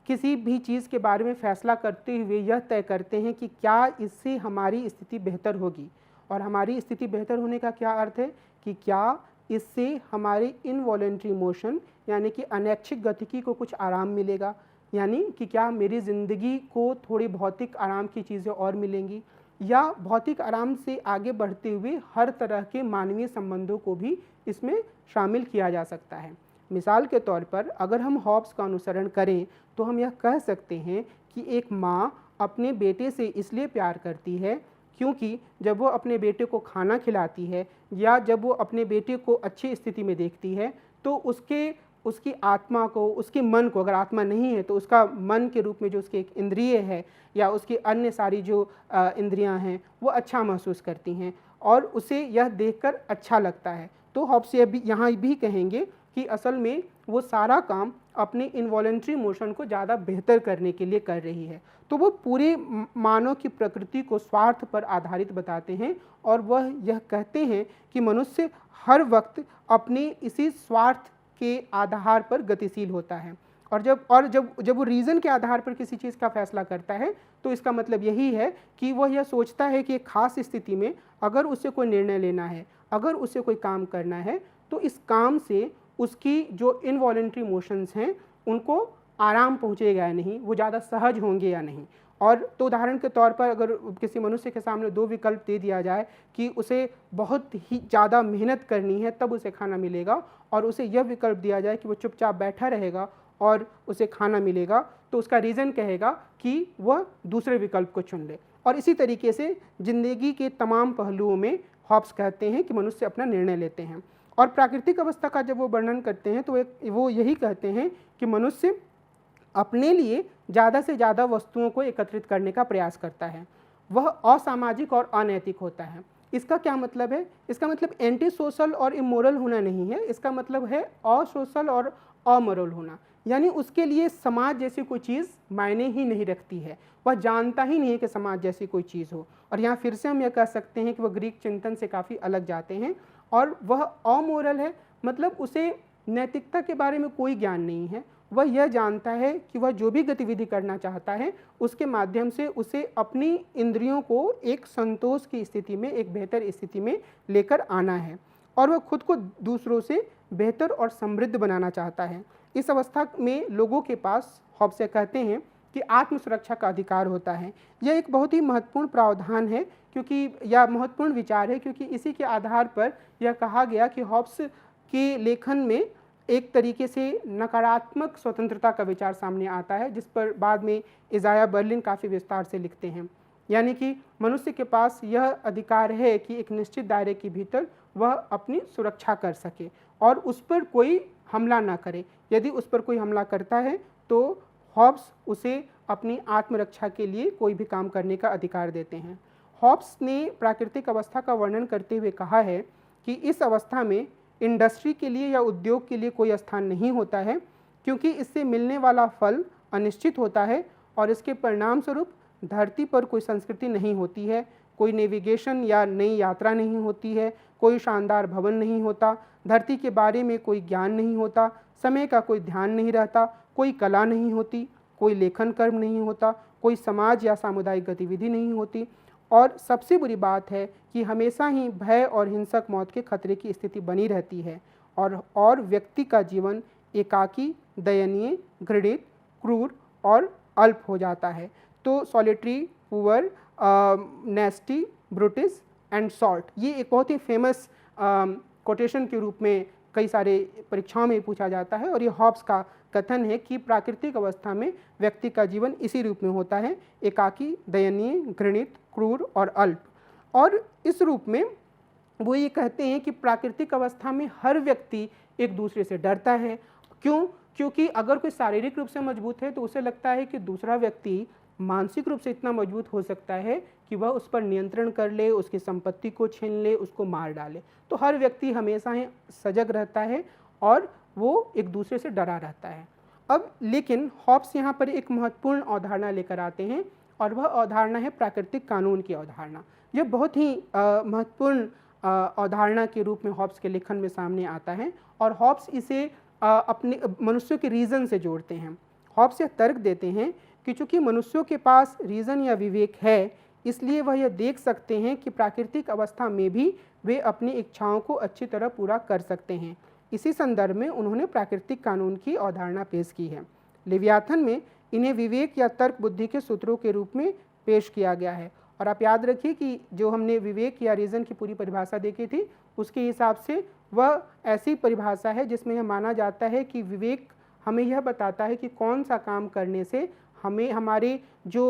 Speaker 2: किसी भी चीज़ के बारे में फ़ैसला करते हुए यह तय करते हैं कि क्या इससे हमारी स्थिति बेहतर होगी, और हमारी स्थिति बेहतर होने का क्या अर्थ है कि क्या इससे हमारे इनवॉलेंट्री मोशन यानी कि अनैच्छिक गतिकी को कुछ आराम मिलेगा, यानी कि क्या मेरी ज़िंदगी को थोड़ी भौतिक आराम की चीज़ें और मिलेंगी, या भौतिक आराम से आगे बढ़ते हुए हर तरह के मानवीय संबंधों को भी इसमें शामिल किया जा सकता है। मिसाल के तौर पर अगर हम हॉब्स का अनुसरण करें तो हम यह कह सकते हैं कि एक माँ अपने बेटे से इसलिए प्यार करती है क्योंकि जब वो अपने बेटे को खाना खिलाती है या जब वो अपने बेटे को अच्छी स्थिति में देखती है तो उसकी आत्मा को, उसके मन को, अगर आत्मा नहीं है तो उसका मन के रूप में जो उसकी एक इंद्रिय है या उसकी अन्य सारी जो इंद्रियां हैं वो अच्छा महसूस करती हैं और उसे यह देखकर अच्छा लगता है। तो हॉब्स यहाँ भी कहेंगे कि असल में वो सारा काम अपने इनवॉलेंट्री मोशन को ज़्यादा बेहतर करने के लिए कर रही है। तो वो पूरे मानव की प्रकृति को स्वार्थ पर आधारित बताते हैं और वह यह कहते हैं कि मनुष्य हर वक्त अपने इसी स्वार्थ के आधार पर गतिशील होता है, और जब वो रीज़न के आधार पर किसी चीज़ का फैसला करता है तो इसका मतलब यही है कि वह यह सोचता है कि एक खास स्थिति में अगर उसे कोई निर्णय लेना है, अगर उसे कोई काम करना है तो इस काम से उसकी जो इनवॉलेंट्री मोशंस हैं उनको आराम पहुँचेगा या नहीं, वो ज़्यादा सहज होंगे या नहीं। और तो उदाहरण के तौर पर अगर किसी मनुष्य के सामने दो विकल्प दे दिया जाए कि उसे बहुत ही ज़्यादा मेहनत करनी है तब उसे खाना मिलेगा, और उसे यह विकल्प दिया जाए कि वो चुपचाप बैठा रहेगा और उसे खाना मिलेगा, तो उसका रीज़न कहेगा कि वह दूसरे विकल्प को चुन ले। और इसी तरीके से ज़िंदगी के तमाम पहलुओं में हॉब्स कहते हैं कि मनुष्य अपना निर्णय लेते हैं। और प्राकृतिक अवस्था का जब वो वर्णन करते हैं तो वो यही कहते हैं कि मनुष्य अपने लिए ज़्यादा से ज़्यादा वस्तुओं को एकत्रित करने का प्रयास करता है, वह असामाजिक और अनैतिक होता है। इसका क्या मतलब है? इसका मतलब एंटी सोशल और इमोरल होना नहीं है, इसका मतलब है असोशल और अमोरल होना, यानी उसके लिए समाज जैसी कोई चीज़ मायने ही नहीं रखती है, वह जानता ही नहीं है कि समाज जैसी कोई चीज़ हो। और यहाँ फिर से हम यह कह सकते हैं कि वह ग्रीक चिंतन से काफ़ी अलग जाते हैं, और वह अमोरल है, मतलब उसे नैतिकता के बारे में कोई ज्ञान नहीं है। वह यह जानता है कि वह जो भी गतिविधि करना चाहता है उसके माध्यम से उसे अपनी इंद्रियों को एक संतोष की स्थिति में, एक बेहतर स्थिति में लेकर आना है, और वह खुद को दूसरों से बेहतर और समृद्ध बनाना चाहता है। इस अवस्था में लोगों के पास, हॉब्स कहते हैं कि आत्म सुरक्षा का अधिकार होता है। यह एक बहुत ही महत्वपूर्ण प्रावधान है क्योंकि यह महत्वपूर्ण विचार है, क्योंकि इसी के आधार पर यह कहा गया कि हॉब्स के लेखन में एक तरीके से नकारात्मक स्वतंत्रता का विचार सामने आता है, जिस पर बाद में इज़ाया बर्लिन काफ़ी विस्तार से लिखते हैं। यानी कि मनुष्य के पास यह अधिकार है कि एक निश्चित दायरे के भीतर वह अपनी सुरक्षा कर सके और उस पर कोई हमला ना करे। यदि उस पर कोई हमला करता है तो हॉब्स उसे अपनी आत्मरक्षा के लिए कोई भी काम करने का अधिकार देते हैं। हॉब्स ने प्राकृतिक अवस्था का वर्णन करते हुए कहा है कि इस अवस्था में इंडस्ट्री के लिए या उद्योग के लिए कोई स्थान नहीं होता है, क्योंकि इससे मिलने वाला फल अनिश्चित होता है और इसके परिणाम स्वरूप धरती पर कोई संस्कृति नहीं होती है, कोई नेविगेशन या नई यात्रा नहीं होती है, कोई शानदार भवन नहीं होता, धरती के बारे में कोई ज्ञान नहीं होता, समय का कोई ध्यान नहीं रहता, कोई कला नहीं होती, कोई लेखन कर्म नहीं होता, कोई समाज या सामुदायिक गतिविधि नहीं होती, और सबसे बुरी बात है कि हमेशा ही भय और हिंसक मौत के खतरे की स्थिति बनी रहती है और व्यक्ति का जीवन एकाकी, दयनीय, घृणित, क्रूर और अल्प हो जाता है। तो solitary, poor, nasty, brutish and short, ये एक बहुत ही फेमस कोटेशन के रूप में कई सारे परीक्षाओं में पूछा जाता है, और ये हॉब्स का कथन है कि प्राकृतिक अवस्था में व्यक्ति का जीवन इसी रूप में होता है, एकाकी, दयनीय, घृणित, क्रूर और अल्प। और इस रूप में वो ये कहते हैं कि प्राकृतिक अवस्था में हर व्यक्ति एक दूसरे से डरता है। क्यों? क्योंकि अगर कोई शारीरिक रूप से मजबूत है तो उसे लगता है कि दूसरा व्यक्ति मानसिक रूप से इतना मजबूत हो सकता है कि वह उस पर नियंत्रण कर ले, उसकी संपत्ति को छीन ले, उसको मार डाले। तो हर व्यक्ति हमेशा ही सजग रहता है और वो एक दूसरे से डरा रहता है। अब लेकिन हॉब्स यहाँ पर एक महत्वपूर्ण अवधारणा लेकर आते हैं, और वह अवधारणा है प्राकृतिक कानून की अवधारणा। यह बहुत ही महत्वपूर्ण अवधारणा के रूप में हॉब्स के लेखन में सामने आता है, और हॉब्स इसे अपने मनुष्यों के रीज़न से जोड़ते हैं। हॉब्स यह तर्क देते हैं कि चूँकि मनुष्यों के पास रीज़न या विवेक है, इसलिए वह यह देख सकते हैं कि प्राकृतिक अवस्था में भी वे अपनी इच्छाओं को अच्छी तरह पूरा कर सकते हैं। इसी संदर्भ में उन्होंने प्राकृतिक कानून की अवधारणा पेश की है। लेवियाथन में इन्हें विवेक या तर्क बुद्धि के सूत्रों के रूप में पेश किया गया है। और आप याद रखिए कि जो हमने विवेक या रीज़न की पूरी परिभाषा देखी थी, उसके हिसाब से वह ऐसी परिभाषा है जिसमें यह माना जाता है कि विवेक हमें यह बताता है कि कौन सा काम करने से हमें हमारे जो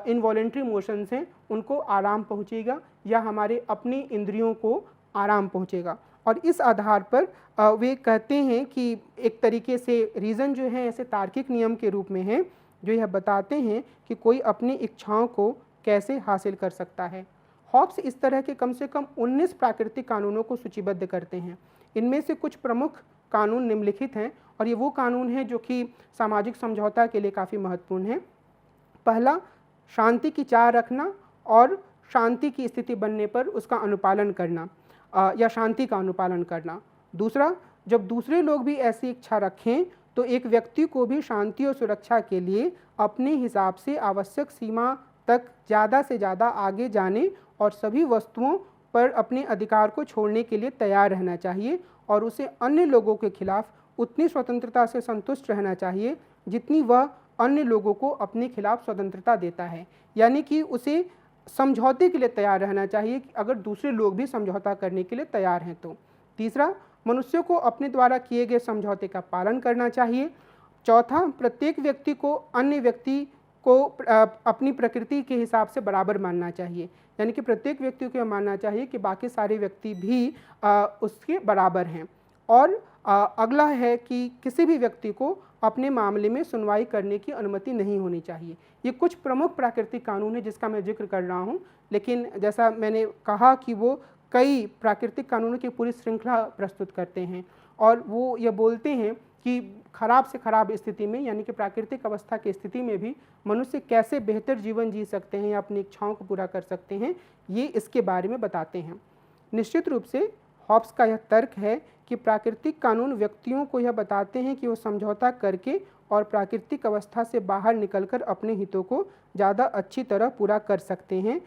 Speaker 2: इनवॉलेंट्री मोशंस हैं उनको आराम पहुंचेगा या हमारे अपनी इंद्रियों को आराम पहुंचेगा। और इस आधार पर वे कहते हैं कि एक तरीके से रीज़न जो है ऐसे तार्किक नियम के रूप में है जो यह बताते हैं कि कोई अपनी इच्छाओं को कैसे हासिल कर सकता है। हॉब्स इस तरह के कम से कम 19 प्राकृतिक कानूनों को सूचीबद्ध करते हैं। इनमें से कुछ प्रमुख कानून निम्नलिखित हैं, और ये वो कानून हैं जो कि सामाजिक समझौता के लिए काफ़ी महत्वपूर्ण हैं। पहला, शांति की चाह रखना और शांति की स्थिति बनने पर उसका अनुपालन करना या शांति का अनुपालन करना। दूसरा, जब दूसरे लोग भी ऐसी इच्छा रखें तो एक व्यक्ति को भी शांति और सुरक्षा के लिए अपने हिसाब से आवश्यक सीमा तक ज़्यादा से ज़्यादा आगे जाने और सभी वस्तुओं पर अपने अधिकार को छोड़ने के लिए तैयार रहना चाहिए, और उसे अन्य लोगों के खिलाफ उतनी स्वतंत्रता से संतुष्ट रहना चाहिए जितनी वह अन्य लोगों को अपने खिलाफ स्वतंत्रता देता है। यानी कि उसे समझौते के लिए तैयार रहना चाहिए कि अगर दूसरे लोग भी समझौता करने के लिए तैयार हैं तो। तीसरा, मनुष्य को अपने द्वारा किए गए समझौते का पालन करना चाहिए। चौथा, प्रत्येक व्यक्ति को अन्य व्यक्ति को अपनी प्रकृति के हिसाब से बराबर मानना चाहिए। यानी कि प्रत्येक व्यक्ति को यह मानना चाहिए कि बाकी सारे व्यक्ति भी उसके बराबर हैं। और अगला है कि किसी भी व्यक्ति को अपने मामले में सुनवाई करने की अनुमति नहीं होनी चाहिए। ये कुछ प्रमुख प्राकृतिक कानून है जिसका मैं जिक्र कर रहा हूँ, लेकिन जैसा मैंने कहा कि वो कई प्राकृतिक कानूनों की पूरी श्रृंखला प्रस्तुत करते हैं, और वो ये बोलते हैं कि खराब से खराब स्थिति में, यानी कि प्राकृतिक अवस्था की स्थिति में भी मनुष्य कैसे बेहतर जीवन जी सकते हैं या अपनी इच्छाओं को पूरा कर सकते हैं, ये इसके बारे में बताते हैं। निश्चित रूप से हॉब्स का यह तर्क है कि प्राकृतिक कानून व्यक्तियों को यह बताते हैं कि वो समझौता करके और प्राकृतिक अवस्था से बाहर निकलकर अपने हितों को ज़्यादा अच्छी तरह पूरा कर सकते हैं।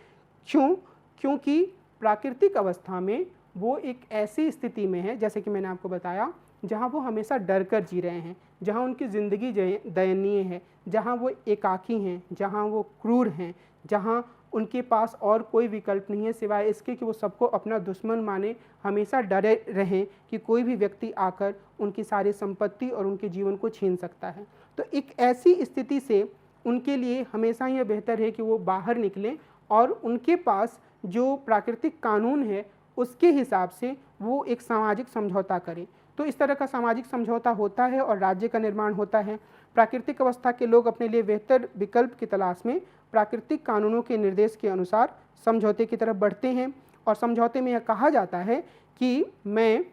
Speaker 2: क्यों? क्योंकि प्राकृतिक अवस्था में वो एक ऐसी स्थिति में है, जैसे कि मैंने आपको बताया, जहाँ वो हमेशा डर कर जी रहे हैं, जहाँ उनकी ज़िंदगी दयनीय है, जहाँ वो एकाकी हैं, जहाँ वो क्रूर हैं, जहाँ उनके पास और कोई विकल्प नहीं है सिवाय इसके कि वो सबको अपना दुश्मन माने, हमेशा डरे रहें कि कोई भी व्यक्ति आकर उनकी सारी संपत्ति और उनके जीवन को छीन सकता है। तो एक ऐसी स्थिति से उनके लिए हमेशा यह बेहतर है कि वो बाहर निकलें और उनके पास जो प्राकृतिक कानून है उसके हिसाब से वो एक सामाजिक समझौता करें। तो इस तरह का सामाजिक समझौता होता है और राज्य का निर्माण होता है। प्राकृतिक अवस्था के लोग अपने लिए बेहतर विकल्प की तलाश में प्राकृतिक कानूनों के निर्देश के अनुसार समझौते की तरफ बढ़ते हैं, और समझौते में यह कहा जाता है कि मैं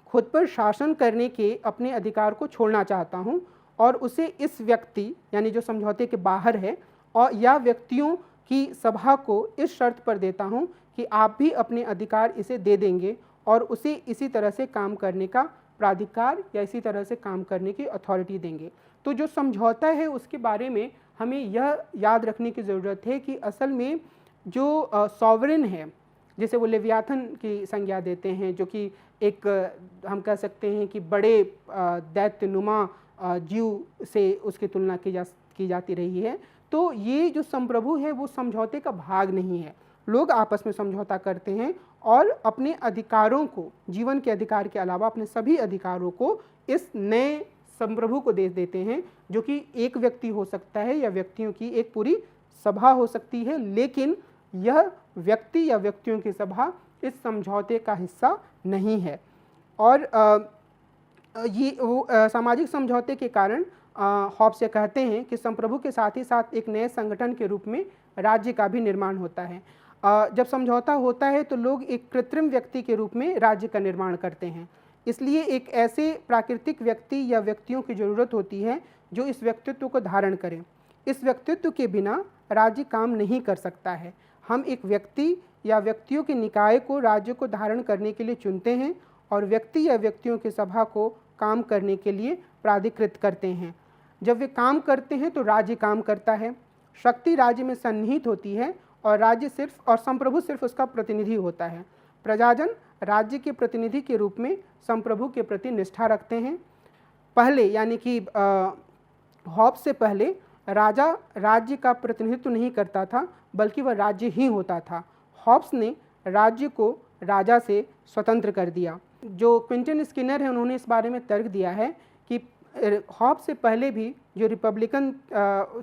Speaker 2: खुद पर शासन करने के अपने अधिकार को छोड़ना चाहता हूँ और उसे इस व्यक्ति, यानी जो समझौते के बाहर है, और या व्यक्तियों कि सभा को इस शर्त पर देता हूँ कि आप भी अपने अधिकार इसे दे देंगे और उसे इसी तरह से काम करने का प्राधिकार या इसी तरह से काम करने की अथॉरिटी देंगे। तो जो समझौता है उसके बारे में हमें यह याद रखने की ज़रूरत है कि असल में जो सॉवरेन है, जैसे वो लेवियाथन की संज्ञा देते हैं, जो कि एक हम कह सकते हैं कि बड़े दैत्यनुमा जीव से उसकी तुलना की जाती रही है। तो ये जो संप्रभु है वो समझौते का भाग नहीं है। लोग आपस में समझौता करते हैं और अपने अधिकारों को, जीवन के अधिकार के अलावा अपने सभी अधिकारों को इस नए संप्रभु को दे देते हैं, जो कि एक व्यक्ति हो सकता है या व्यक्तियों की एक पूरी सभा हो सकती है, लेकिन यह व्यक्ति या व्यक्तियों की सभा इस समझौते का हिस्सा नहीं है। और ये सामाजिक समझौते के कारण हॉब्स ये कहते हैं कि संप्रभु के साथ ही साथ एक नए संगठन के रूप में राज्य का भी निर्माण होता है। जब समझौता होता है तो लोग एक कृत्रिम व्यक्ति के रूप में राज्य का निर्माण करते हैं, इसलिए एक ऐसे प्राकृतिक व्यक्ति या व्यक्तियों की ज़रूरत होती है जो इस व्यक्तित्व को धारण करें। इस व्यक्तित्व के बिना राज्य काम नहीं कर सकता है। हम एक व्यक्ति या व्यक्तियों के निकाय को राज्य को धारण करने के लिए चुनते हैं और व्यक्ति या व्यक्तियों की सभा को काम करने के लिए प्राधिकृत करते हैं। जब वे काम करते हैं तो राज्य काम करता है, शक्ति राज्य में सन्निहित होती है और राज्य सिर्फ और संप्रभु सिर्फ उसका प्रतिनिधि होता है। प्रजाजन राज्य के प्रतिनिधि के रूप में संप्रभु के प्रति निष्ठा रखते हैं। पहले यानी कि हॉब्स से पहले राजा राज्य का प्रतिनिधित्व नहीं करता था, बल्कि वह राज्य ही होता था। हॉब्स ने राज्य को राजा से स्वतंत्र कर दिया। जो क्विंटन स्किनर है उन्होंने इस बारे में तर्क दिया है कि हॉब्स से पहले भी जो रिपब्लिकन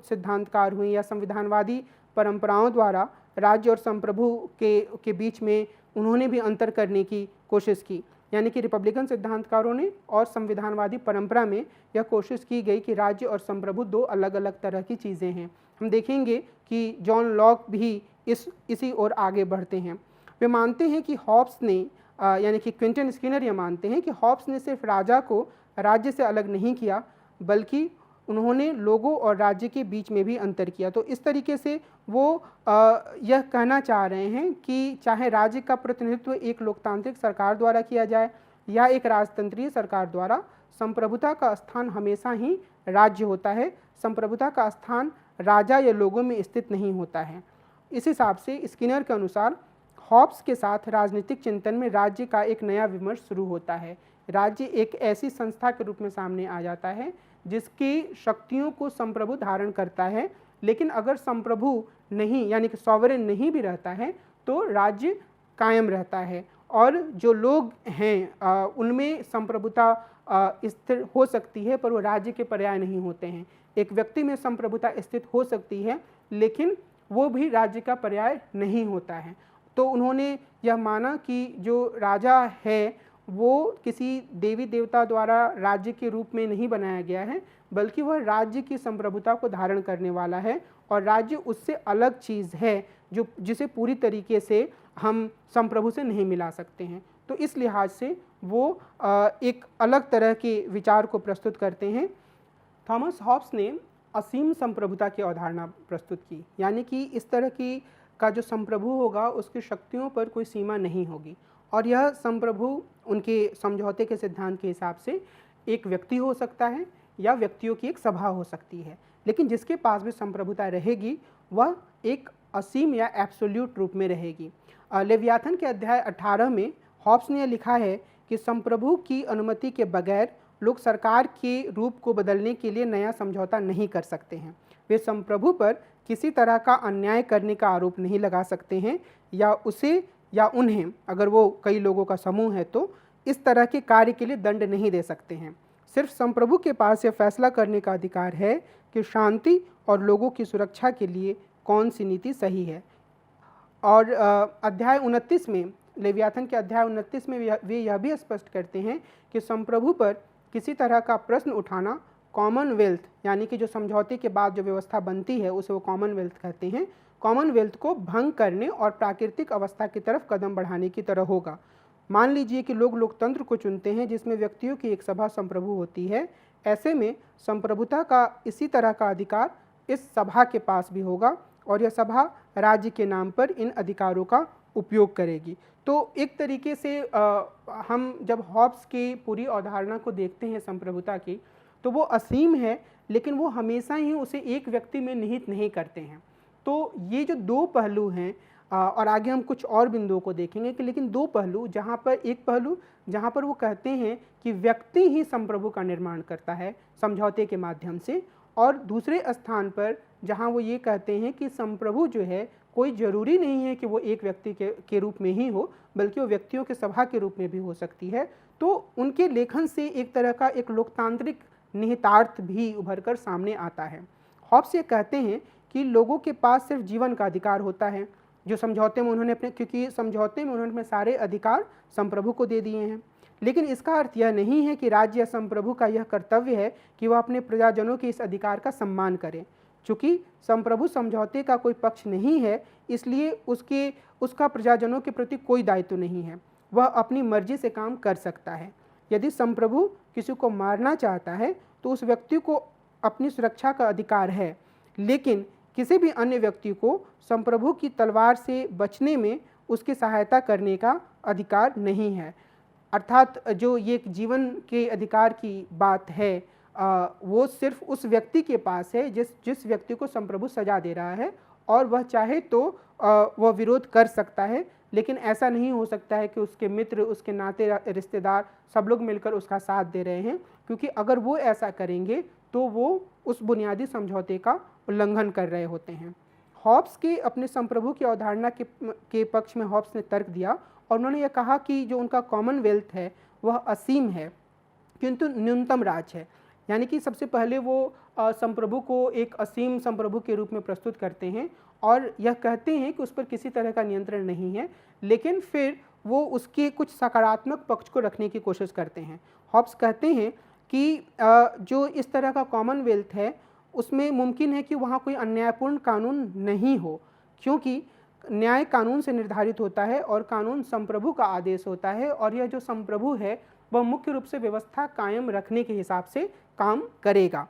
Speaker 2: सिद्धांतकार हुए या संविधानवादी परंपराओं द्वारा राज्य और संप्रभु के बीच में उन्होंने भी अंतर करने की कोशिश की। यानी कि रिपब्लिकन सिद्धांतकारों ने और संविधानवादी परंपरा में यह कोशिश की गई कि राज्य और संप्रभु दो अलग अलग तरह की चीज़ें हैं। हम देखेंगे कि जॉन लॉक भी इसी ओर आगे बढ़ते हैं। वे मानते हैं कि हॉब्स ने यानी कि क्विंटन स्किनर ये मानते हैं कि हॉब्स ने सिर्फ राजा को राज्य से अलग नहीं किया, बल्कि उन्होंने लोगों और राज्य के बीच में भी अंतर किया। तो इस तरीके से वो यह कहना चाह रहे हैं कि चाहे राज्य का प्रतिनिधित्व एक लोकतांत्रिक सरकार द्वारा किया जाए या एक राजतंत्रीय सरकार द्वारा, संप्रभुता का स्थान हमेशा ही राज्य होता है। संप्रभुता का स्थान राजा या लोगों में स्थित नहीं होता है। इस हिसाब से स्किनर के अनुसार हॉब्स के साथ राजनीतिक चिंतन में राज्य का एक नया विमर्श शुरू होता है। राज्य एक ऐसी संस्था के रूप में सामने आ जाता है जिसकी शक्तियों को संप्रभु धारण करता है, लेकिन अगर संप्रभु नहीं यानी कि सॉवरेन नहीं भी रहता है तो राज्य कायम रहता है और जो लोग हैं उनमें संप्रभुता स्थिर हो सकती है, पर वो राज्य के पर्याय नहीं होते हैं। एक व्यक्ति में संप्रभुता स्थित हो सकती है, लेकिन वो भी राज्य का पर्याय नहीं होता है। तो उन्होंने यह माना कि जो राजा है वो किसी देवी देवता द्वारा राज्य के रूप में नहीं बनाया गया है, बल्कि वह राज्य की संप्रभुता को धारण करने वाला है और राज्य उससे अलग चीज़ है जो जिसे पूरी तरीके से हम संप्रभु से नहीं मिला सकते हैं। तो इस लिहाज से वो एक अलग तरह के विचार को प्रस्तुत करते हैं। थॉमस हॉब्स ने असीम संप्रभुता की अवधारणा प्रस्तुत की, यानी कि इस तरह की का जो संप्रभु होगा उसकी शक्तियों पर कोई सीमा नहीं होगी और यह संप्रभु उनके समझौते के सिद्धांत के हिसाब से एक व्यक्ति हो सकता है या व्यक्तियों की एक सभा हो सकती है, लेकिन जिसके पास भी संप्रभुता रहेगी वह एक असीम या एब्सोल्यूट रूप में रहेगी। लेवियाथन के अध्याय 18 में हॉब्स ने लिखा है कि संप्रभु की अनुमति के बगैर लोग सरकार के रूप को बदलने के लिए नया समझौता नहीं कर सकते हैं। वे संप्रभु पर किसी तरह का अन्याय करने का आरोप नहीं लगा सकते हैं या उसे या उन्हें, अगर वो कई लोगों का समूह है तो इस तरह के कार्य के लिए दंड नहीं दे सकते हैं। सिर्फ संप्रभु के पास यह फैसला करने का अधिकार है कि शांति और लोगों की सुरक्षा के लिए कौन सी नीति सही है। और अध्याय 29 में, लेवियाथन के अध्याय 29 में वे यह भी स्पष्ट करते हैं कि संप्रभु पर किसी तरह का प्रश्न उठाना कॉमनवेल्थ, यानी कि जो समझौते के बाद जो व्यवस्था बनती है उसे वो कॉमनवेल्थ कहते हैं, कॉमनवेल्थ को भंग करने और प्राकृतिक अवस्था की तरफ कदम बढ़ाने की तरह होगा। मान लीजिए कि लोग लोकतंत्र को चुनते हैं जिसमें व्यक्तियों की एक सभा संप्रभु होती है। ऐसे में संप्रभुता का इसी तरह का अधिकार इस सभा के पास भी होगा और यह सभा राज्य के नाम पर इन अधिकारों का उपयोग करेगी। तो एक तरीके से हम जब हॉब्स की पूरी अवधारणा को देखते हैं संप्रभुता की, तो वो असीम है, लेकिन वो हमेशा ही उसे एक व्यक्ति में निहित नहीं करते हैं। तो ये जो दो पहलू हैं, और आगे हम कुछ और बिंदुओं को देखेंगे कि लेकिन दो पहलू, जहाँ पर एक पहलू जहाँ पर वो कहते हैं कि व्यक्ति ही संप्रभु का निर्माण करता है समझौते के माध्यम से, और दूसरे स्थान पर जहाँ वो ये कहते हैं कि संप्रभु जो है कोई ज़रूरी नहीं है कि वो एक व्यक्ति के रूप में ही हो, बल्कि वो व्यक्तियों के सभा के रूप में भी हो सकती है। तो उनके लेखन से एक तरह का एक लोकतांत्रिक निहितार्थ भी उभर कर सामने आता है। हॉब्स ये कहते हैं कि लोगों के पास सिर्फ जीवन का अधिकार होता है, जो समझौते में उन्होंने क्योंकि समझौते में उन्होंने अपने सारे अधिकार संप्रभु को दे दिए हैं। लेकिन इसका अर्थ यह नहीं है कि राज्य या संप्रभु का यह कर्तव्य है कि वह अपने प्रजाजनों के इस अधिकार का सम्मान करे। चूँकि संप्रभु समझौते का कोई पक्ष नहीं है, इसलिए उसका प्रजाजनों के प्रति कोई दायित्व नहीं है। वह अपनी मर्जी से काम कर सकता है। यदि संप्रभु किसी को मारना चाहता है तो उस व्यक्ति को अपनी सुरक्षा का अधिकार है, लेकिन किसी भी अन्य व्यक्ति को संप्रभु की तलवार से बचने में उसकी सहायता करने का अधिकार नहीं है। अर्थात जो ये जीवन के अधिकार की बात है, वो सिर्फ उस व्यक्ति के पास है जिस व्यक्ति को संप्रभु सजा दे रहा है, और वह चाहे तो वह विरोध कर सकता है, लेकिन ऐसा नहीं हो सकता है कि उसके मित्र, उसके नाते रिश्तेदार सब लोग मिलकर उसका साथ दे रहे हैं, क्योंकि अगर वो ऐसा करेंगे तो वो उस बुनियादी समझौते का उल्लंघन कर रहे होते हैं। हॉब्स के अपने संप्रभु की अवधारणा के पक्ष में हॉब्स ने तर्क दिया, और उन्होंने यह कहा कि जो उनका कॉमनवेल्थ है वह असीम है, किंतु न्यूनतम राज है। यानी कि सबसे पहले वो संप्रभु को एक असीम संप्रभु के रूप में प्रस्तुत करते हैं, और यह कहते हैं कि उस पर किसी तरह का नियंत्रण नहीं है, लेकिन फिर वो उसके कुछ सकारात्मक पक्ष को रखने की कोशिश करते हैं। हॉब्स कहते हैं कि जो इस तरह का कॉमनवेल्थ है उसमें मुमकिन है कि वहाँ कोई अन्यायपूर्ण कानून नहीं हो, क्योंकि न्याय कानून से निर्धारित होता है और कानून संप्रभु का आदेश होता है, और यह जो संप्रभु है वह मुख्य रूप से व्यवस्था कायम रखने के हिसाब से काम करेगा।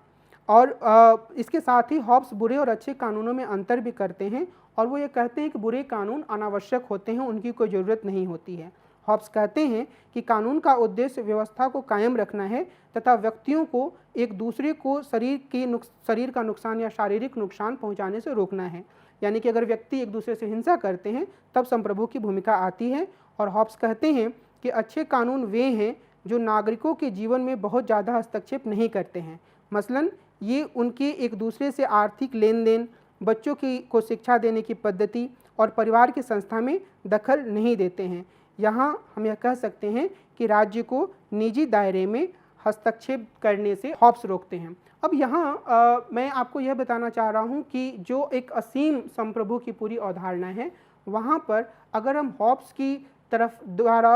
Speaker 2: और इसके साथ ही हॉब्स बुरे और अच्छे कानूनों में अंतर भी करते हैं, और वो ये कहते हैं कि बुरे कानून अनावश्यक होते हैं, उनकी कोई ज़रूरत नहीं होती है। हॉब्स कहते हैं कि कानून का उद्देश्य व्यवस्था को कायम रखना है तथा व्यक्तियों को एक दूसरे को शरीर का नुकसान या शारीरिक नुकसान पहुंचाने से रोकना है। यानी कि अगर व्यक्ति एक दूसरे से हिंसा करते हैं तब संप्रभु की भूमिका आती है। और हॉब्स कहते हैं कि अच्छे कानून वे हैं जो नागरिकों के जीवन में बहुत ज़्यादा हस्तक्षेप नहीं करते हैं। मसलन ये उनके एक दूसरे से आर्थिक लेन देन, बच्चों को शिक्षा देने की पद्धति और परिवार की संस्था में दखल नहीं देते हैं। यहाँ हम यह कह सकते हैं कि राज्य को निजी दायरे में हस्तक्षेप करने से हॉब्स रोकते हैं। अब यहाँ मैं आपको यह बताना चाह रहा हूँ कि जो एक असीम संप्रभु की पूरी अवधारणा है, वहाँ पर अगर हम हॉब्स की तरफ द्वारा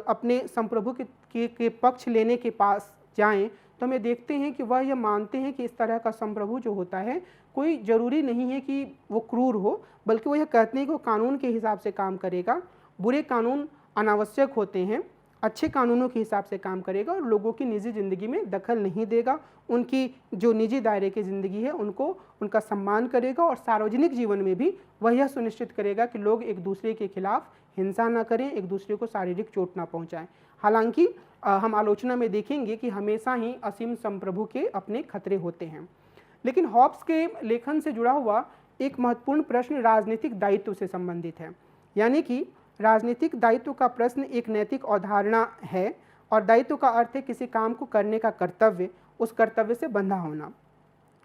Speaker 2: अपने संप्रभु के पक्ष लेने के पास जाएं, तो हमें देखते हैं कि वह यह मानते हैं कि इस तरह का संप्रभु जो होता है कोई ज़रूरी नहीं है कि वो क्रूर हो, बल्कि वो यह कहते हैं कि वो कानून के हिसाब से काम करेगा। बुरे कानून अनावश्यक होते हैं, अच्छे कानूनों के हिसाब से काम करेगा और लोगों की निजी ज़िंदगी में दखल नहीं देगा। उनकी जो निजी दायरे की ज़िंदगी है उनका सम्मान करेगा, और सार्वजनिक जीवन में भी वह यह सुनिश्चित करेगा कि लोग एक दूसरे के खिलाफ हिंसा न करें, एक दूसरे को शारीरिक चोट ना पहुंचाएं। हालांकि हम आलोचना में देखेंगे कि हमेशा ही असीम संप्रभु के अपने खतरे होते हैं। लेकिन हॉब्स के लेखन से जुड़ा हुआ एक महत्वपूर्ण प्रश्न राजनीतिक दायित्व से संबंधित है। यानी कि राजनीतिक दायित्व का प्रश्न एक नैतिक अवधारणा है, और दायित्व का अर्थ है किसी काम को करने का कर्तव्य, उस कर्तव्य से बंधा होना।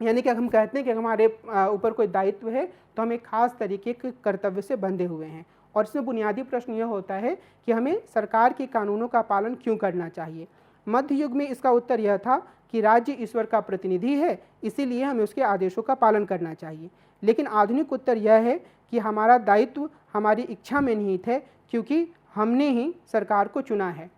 Speaker 2: यानी कि हम कहते हैं कि हमारे ऊपर कोई दायित्व है तो हम एक खास तरीके के कर्तव्य से बंधे हुए हैं, और इसमें बुनियादी प्रश्न यह होता है कि हमें सरकार के कानूनों का पालन क्यों करना चाहिए। मध्य युग में इसका उत्तर यह था कि राज्य ईश्वर का प्रतिनिधि है, इसीलिए हमें उसके आदेशों का पालन करना चाहिए। लेकिन आधुनिक उत्तर यह है कि हमारा दायित्व हमारी इच्छा में निहित है, क्योंकि हमने ही सरकार को चुना है।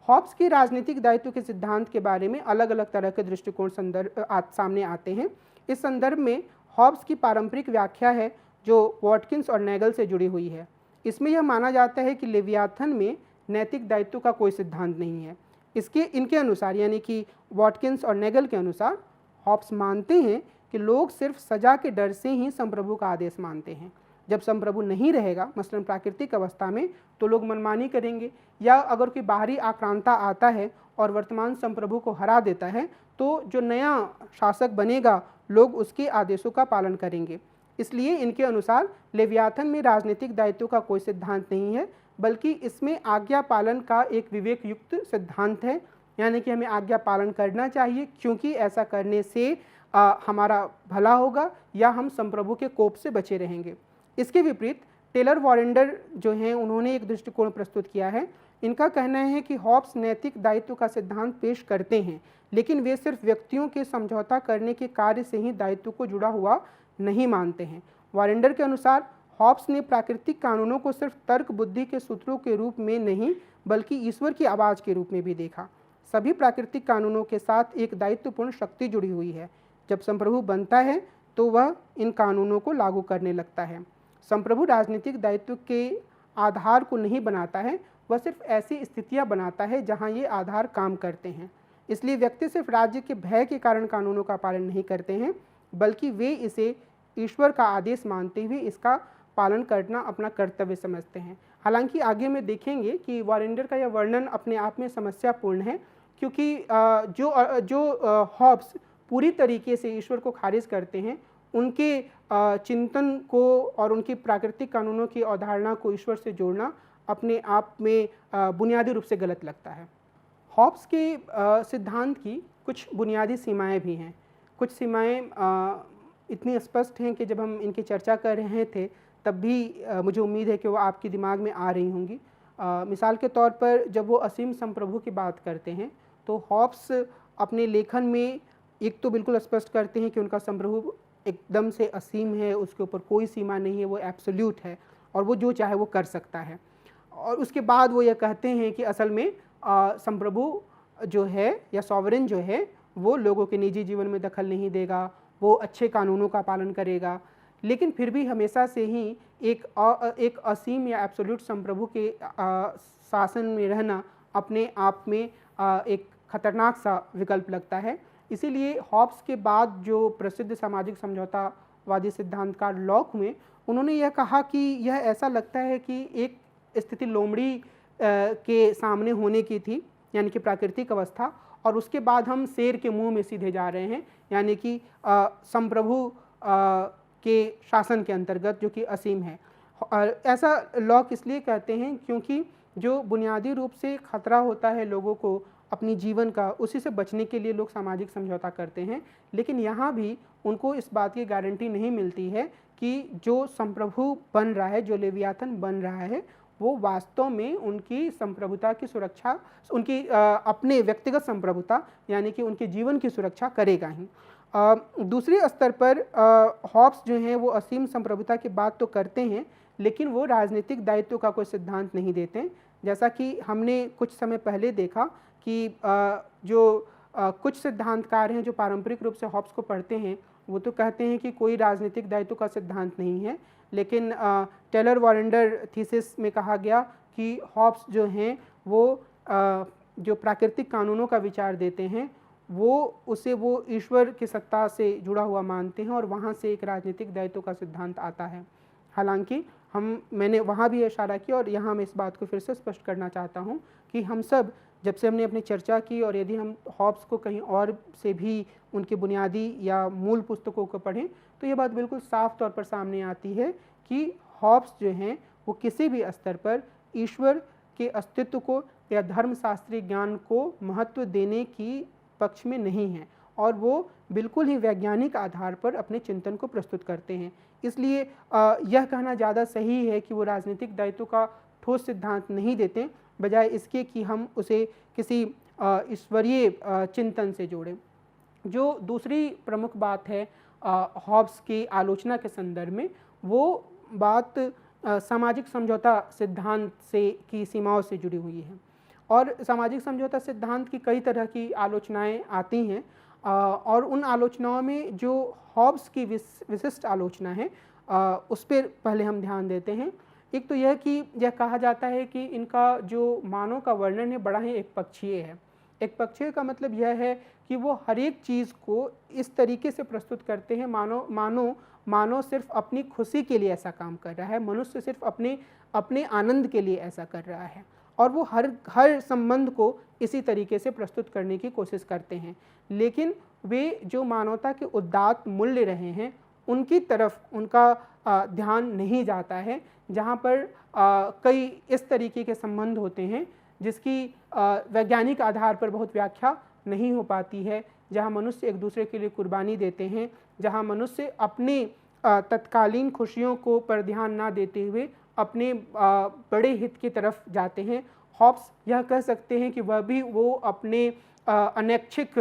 Speaker 2: हॉब्स के राजनीतिक दायित्व के सिद्धांत के बारे में अलग अलग तरह के दृष्टिकोण सामने आते हैं। इस संदर्भ में हॉब्स की पारंपरिक व्याख्या है जो वॉटकिंस और नेगल से जुड़ी हुई है। इसमें यह माना जाता है कि लेवियाथन में नैतिक दायित्व का कोई सिद्धांत नहीं है। इनके अनुसार, यानी कि वॉटकिंस और नेगल के अनुसार, हॉब्स मानते हैं कि लोग सिर्फ सजा के डर से ही संप्रभु का आदेश मानते हैं। जब संप्रभु नहीं रहेगा, मसलन प्राकृतिक अवस्था में, तो लोग मनमानी करेंगे, या अगर कोई बाहरी आक्रांता आता है और वर्तमान संप्रभु को हरा देता है, तो जो नया शासक बनेगा लोग उसके आदेशों का पालन करेंगे। इसलिए इनके अनुसार लेवियाथन में राजनीतिक दायित्व का कोई सिद्धांत नहीं है, बल्कि इसमें आज्ञा पालन का एक विवेक युक्त सिद्धांत है, यानी कि हमें आज्ञा पालन करना चाहिए, क्योंकि ऐसा करने से हमारा भला होगा या हम संप्रभु के कोप से बचे रहेंगे। इसके विपरीत टेलर वॉरेंडर जो हैं, उन्होंने एक दृष्टिकोण प्रस्तुत किया है। इनका कहना है कि हॉब्स नैतिक दायित्व का सिद्धांत पेश करते हैं, लेकिन वे सिर्फ व्यक्तियों के समझौता करने के कार्य से ही दायित्व को जुड़ा हुआ नहीं मानते हैं। वॉरेंडर के अनुसार हॉब्स ने प्राकृतिक कानूनों को सिर्फ तर्क बुद्धि के सूत्रों के रूप में नहीं, बल्कि ईश्वर की आवाज़ के रूप में भी देखा। सभी प्राकृतिक कानूनों के साथ एक दायित्वपूर्ण शक्ति जुड़ी हुई है। जब संप्रभु बनता है तो वह इन कानूनों को लागू करने लगता है। संप्रभु राजनीतिक दायित्व के आधार को नहीं बनाता है, वह सिर्फ ऐसी स्थितियां बनाता है जहां ये आधार काम करते हैं। इसलिए व्यक्ति सिर्फ राज्य के भय के कारण कानूनों का पालन नहीं करते हैं, बल्कि वे इसे ईश्वर का आदेश मानते हुए इसका पालन करना अपना कर्तव्य समझते हैं। हालांकि आगे में देखेंगे कि वॉरेंडर का यह वर्णन अपने आप में समस्यापूर्ण है, क्योंकि जो हॉब्स पूरी तरीके से ईश्वर को खारिज करते हैं, उनके चिंतन को और उनकी प्राकृतिक कानूनों की अवधारणा को ईश्वर से जोड़ना अपने आप में बुनियादी रूप से गलत लगता है। हॉब्स के सिद्धांत की कुछ बुनियादी सीमाएं भी हैं। कुछ सीमाएं इतनी स्पष्ट हैं कि जब हम इनकी चर्चा कर रहे थे तब भी मुझे उम्मीद है कि वो आपके दिमाग में आ रही होंगी। मिसाल के तौर पर जब वो असीम संप्रभु की बात करते हैं, तो हॉब्स अपने लेखन में एक तो बिल्कुल स्पष्ट करते हैं कि उनका संप्रभु एकदम से असीम है, उसके ऊपर कोई सीमा नहीं है, वो एब्सोल्यूट है और वो जो चाहे वो कर सकता है। और उसके बाद वो ये कहते हैं कि असल में संप्रभु जो है या सॉवरेन जो है वो लोगों के निजी जीवन में दखल नहीं देगा, वो अच्छे कानूनों का पालन करेगा, लेकिन फिर भी हमेशा से ही एक असीम या एब्सोल्यूट संप्रभु के शासन में रहना अपने आप में एक खतरनाक सा विकल्प लगता है। इसीलिए हॉब्स के बाद जो प्रसिद्ध सामाजिक समझौतावादी सिद्धांतकार लॉक हुए, उन्होंने यह कहा कि यह ऐसा लगता है कि एक स्थिति लोमड़ी के सामने होने की थी, यानी कि प्राकृतिक अवस्था, और उसके बाद हम शेर के मुंह में सीधे जा रहे हैं, यानी कि संप्रभु के शासन के अंतर्गत जो कि असीम है। ऐसा लॉक इसलिए कहते हैं क्योंकि जो बुनियादी रूप से खतरा होता है लोगों को अपनी जीवन का, उसी से बचने के लिए लोग सामाजिक समझौता करते हैं, लेकिन यहाँ भी उनको इस बात की गारंटी नहीं मिलती है कि जो संप्रभु बन रहा है, जो लेवियाथन बन रहा है, वो वास्तव में उनकी संप्रभुता की सुरक्षा, उनकी अपने व्यक्तिगत संप्रभुता यानी कि उनके जीवन की सुरक्षा करेगा ही। दूसरे स्तर पर हॉब्स जो हैं वो असीम संप्रभुता की बात तो करते हैं, लेकिन वो राजनीतिक दायित्व का कोई सिद्धांत नहीं देते। जैसा कि हमने कुछ समय पहले देखा कि कुछ सिद्धांतकार हैं जो पारंपरिक रूप से हॉब्स को पढ़ते हैं, वो तो कहते हैं कि कोई राजनीतिक दायित्व का सिद्धांत नहीं है, लेकिन टेलर वॉरेंडर थीसिस में कहा गया कि हॉब्स जो हैं वो जो प्राकृतिक कानूनों का विचार देते हैं वो ईश्वर की सत्ता से जुड़ा हुआ मानते हैं और वहाँ से एक राजनीतिक दायित्व का सिद्धांत आता है। हालांकि मैंने वहाँ भी इशारा किया और यहाँ मैं इस बात को फिर से स्पष्ट करना चाहता हूँ कि हम सब जब से हमने अपनी चर्चा की और यदि हम हॉब्स को कहीं और से भी उनकी बुनियादी या मूल पुस्तकों को पढ़ें तो ये बात बिल्कुल साफ तौर पर सामने आती है कि हॉब्स जो हैं वो किसी भी स्तर पर ईश्वर के अस्तित्व को या धर्मशास्त्रीय ज्ञान को महत्व देने की पक्ष में नहीं हैं और वो बिल्कुल ही वैज्ञानिक आधार पर अपने चिंतन को प्रस्तुत करते हैं। इसलिए यह कहना ज़्यादा सही है कि वो राजनीतिक दायित्व का ठोस सिद्धांत नहीं देते, बजाय इसके कि हम उसे किसी ईश्वरीय चिंतन से जोड़ें। जो दूसरी प्रमुख बात है हॉब्स की आलोचना के संदर्भ में, वो बात सामाजिक समझौता सिद्धांत से की सीमाओं से जुड़ी हुई है और सामाजिक समझौता सिद्धांत की कई तरह की आलोचनाएं आती हैं और उन आलोचनाओं में जो हॉब्स की विशिष्ट आलोचना है उस पर पहले हम ध्यान देते हैं। एक तो यह कि यह कहा जाता है कि इनका जो मानव का वर्णन है बड़ा ही एक पक्षीय है, एक पक्षीय का मतलब यह है कि वो हर एक चीज़ को इस तरीके से प्रस्तुत करते हैं मानो मानो मानो सिर्फ अपनी खुशी के लिए ऐसा काम कर रहा है, मनुष्य सिर्फ अपने अपने आनंद के लिए ऐसा कर रहा है, और वो हर हर संबंध को इसी तरीके से प्रस्तुत करने की कोशिश करते हैं। लेकिन वे जो मानवता के उदात्त मूल्य रहे हैं उनकी तरफ उनका ध्यान नहीं जाता है, जहाँ पर कई इस तरीके के संबंध होते हैं जिसकी वैज्ञानिक आधार पर बहुत व्याख्या नहीं हो पाती है, जहाँ मनुष्य एक दूसरे के लिए कुर्बानी देते हैं, जहाँ मनुष्य अपने तत्कालीन खुशियों को पर ध्यान ना देते हुए अपने बड़े हित की तरफ जाते हैं। हॉब्स यह कह सकते हैं कि वह भी वो अपने अनैच्छिक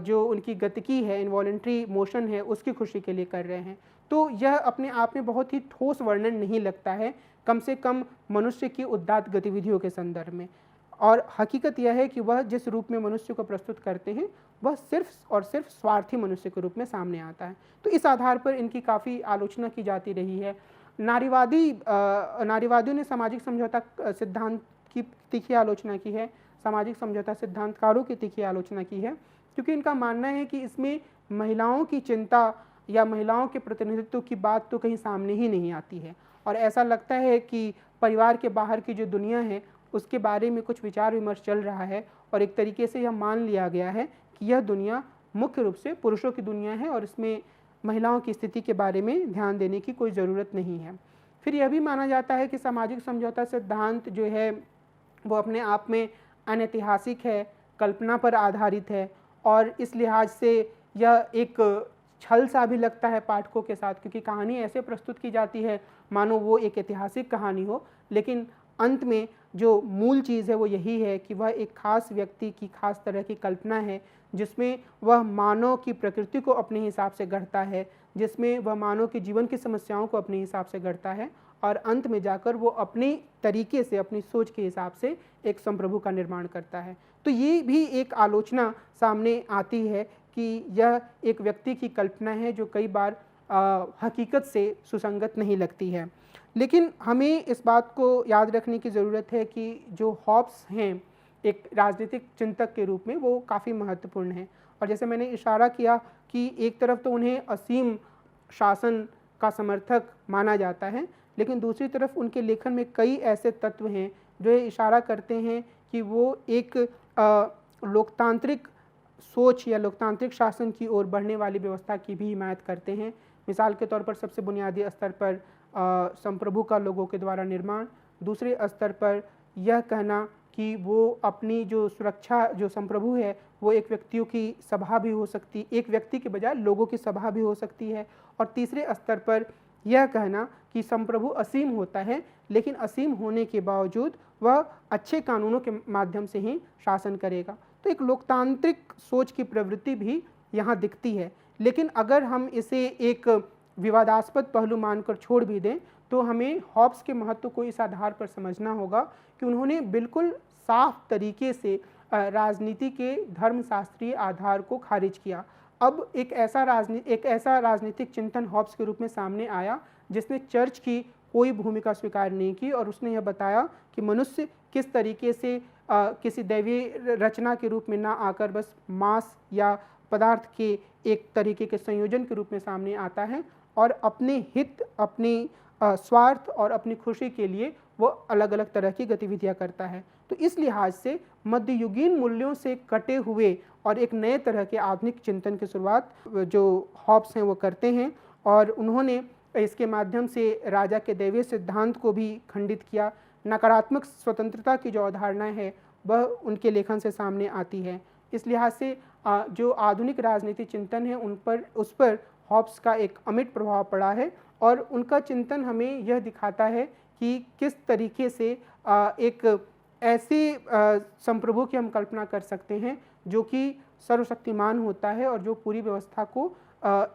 Speaker 2: जो उनकी गतिकी है, इनवॉलंटरी मोशन है, उसकी खुशी के लिए कर रहे हैं। तो यह अपने आप में बहुत ही ठोस वर्णन नहीं लगता है, कम से कम मनुष्य की उदात्त गतिविधियों के संदर्भ में। और हकीकत यह है कि वह जिस रूप में मनुष्य को प्रस्तुत करते हैं वह सिर्फ और सिर्फ स्वार्थी मनुष्य के रूप में सामने आता है। तो इस आधार पर इनकी काफ़ी आलोचना की जाती रही है। नारीवादियों ने सामाजिक समझौता सिद्धांत की तीखी आलोचना की है, सामाजिक समझौता सिद्धांतकारों की तीखी आलोचना की है, क्योंकि इनका मानना है कि इसमें महिलाओं की चिंता या महिलाओं के प्रतिनिधित्व की बात तो कहीं सामने ही नहीं आती है, और ऐसा लगता है कि परिवार के बाहर की जो दुनिया है उसके बारे में कुछ विचार विमर्श चल रहा है, और एक तरीके से यह मान लिया गया है कि यह दुनिया मुख्य रूप से पुरुषों की दुनिया है और इसमें महिलाओं की स्थिति के बारे में ध्यान देने की कोई ज़रूरत नहीं है। फिर यह भी माना जाता है कि सामाजिक समझौता सिद्धांत जो है वो अपने आप में अनैतिहासिक है, कल्पना पर आधारित है, और इस लिहाज से यह एक छल सा भी लगता है पाठकों के साथ, क्योंकि कहानी ऐसे प्रस्तुत की जाती है मानो वो एक ऐतिहासिक कहानी हो, लेकिन अंत में जो मूल चीज़ है वो यही है कि वह एक खास व्यक्ति की खास तरह की कल्पना है, जिसमें वह मानव की प्रकृति को अपने हिसाब से गढ़ता है, जिसमें वह मानव के जीवन की समस्याओं को अपने हिसाब से गढ़ता है, और अंत में जाकर वो अपने तरीके से अपनी सोच के हिसाब से एक संप्रभु का निर्माण करता है। तो ये भी एक आलोचना सामने आती है कि यह एक व्यक्ति की कल्पना है जो कई बार हकीकत से सुसंगत नहीं लगती है। लेकिन हमें इस बात को याद रखने की ज़रूरत है कि जो हॉब्स हैं एक राजनीतिक चिंतक के रूप में वो काफ़ी महत्वपूर्ण हैं, और जैसे मैंने इशारा किया कि एक तरफ तो उन्हें असीम शासन का समर्थक माना जाता है, लेकिन दूसरी तरफ उनके लेखन में कई ऐसे तत्व हैं जो ये इशारा करते हैं कि वो एक लोकतांत्रिक सोच या लोकतांत्रिक शासन की ओर बढ़ने वाली व्यवस्था की भी हिमायत करते हैं। मिसाल के तौर पर सबसे बुनियादी स्तर पर संप्रभु का लोगों के द्वारा निर्माण, दूसरे स्तर पर यह कहना कि वो अपनी जो सुरक्षा, जो संप्रभु है वो एक व्यक्तियों की सभा भी हो सकती, एक व्यक्ति के बजाय लोगों की सभा भी हो सकती है, और तीसरे स्तर पर यह कहना कि संप्रभु असीम होता है, लेकिन असीम होने के बावजूद वह अच्छे कानूनों के माध्यम से ही शासन करेगा। तो एक लोकतांत्रिक सोच की प्रवृत्ति भी यहाँ दिखती है, लेकिन अगर हम इसे एक विवादास्पद पहलू मानकर छोड़ भी दें तो हमें हॉब्स के महत्व को इस आधार पर समझना होगा कि उन्होंने बिल्कुल साफ तरीके से राजनीति के धर्मशास्त्रीय आधार को खारिज किया। अब एक ऐसा राजनीतिक चिंतन हॉब्स के रूप में सामने आया जिसने चर्च की कोई भूमिका स्वीकार नहीं की, और उसने यह बताया कि मनुष्य किस तरीके से किसी दैवीय रचना के रूप में ना आकर बस मांस या पदार्थ के एक तरीके के संयोजन के रूप में सामने आता है, और अपने हित, अपने स्वार्थ और अपनी खुशी के लिए वो अलग अलग तरह की गतिविधियां करता है। तो इस लिहाज से मध्ययुगीन मूल्यों से कटे हुए और एक नए तरह के आधुनिक चिंतन की शुरुआत जो हॉब्स हैं वो करते हैं, और उन्होंने इसके माध्यम से राजा के दैवीय सिद्धांत को भी खंडित किया। नकारात्मक स्वतंत्रता की जो अवधारणा है वह उनके लेखन से सामने आती है। इस लिहाज से जो आधुनिक राजनीति चिंतन है उस पर हॉब्स का एक अमिट प्रभाव पड़ा है, और उनका चिंतन हमें यह दिखाता है कि किस तरीके से एक ऐसे संप्रभु की हम कल्पना कर सकते हैं जो कि सर्वशक्तिमान होता है और जो पूरी व्यवस्था को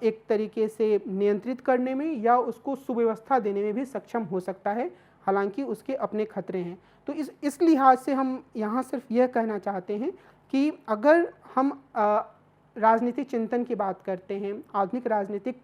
Speaker 2: एक तरीके से नियंत्रित करने में या उसको सुव्यवस्था देने में भी सक्षम हो सकता है, हालांकि उसके अपने खतरे हैं। तो इस लिहाज से हम यहाँ सिर्फ यह कहना चाहते हैं कि अगर हम राजनीतिक चिंतन की बात करते हैं, आधुनिक राजनीतिक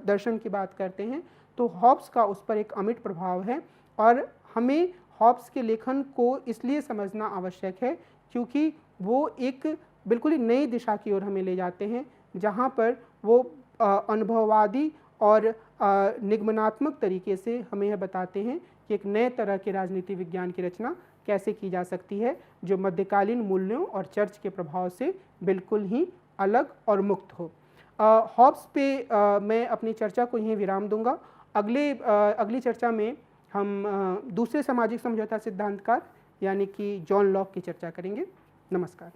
Speaker 2: दर्शन की बात करते हैं, तो हॉब्स का उस पर एक अमिट प्रभाव है, और हमें हॉब्स के लेखन को इसलिए समझना आवश्यक है क्योंकि वो एक बिल्कुल ही नई दिशा की ओर हमें ले जाते हैं, जहाँ पर वो अनुभववादी और निगमनात्मक तरीके से हमें यह बताते हैं कि एक नए तरह के राजनीति विज्ञान की रचना कैसे की जा सकती है, जो मध्यकालीन मूल्यों और चर्च के प्रभाव से बिल्कुल ही अलग और मुक्त हो। हॉब्स पे मैं अपनी चर्चा को यहीं विराम दूंगा। अगली चर्चा में हम दूसरे सामाजिक समझौता सिद्धांतकार यानी कि जॉन लॉक की चर्चा करेंगे। नमस्कार।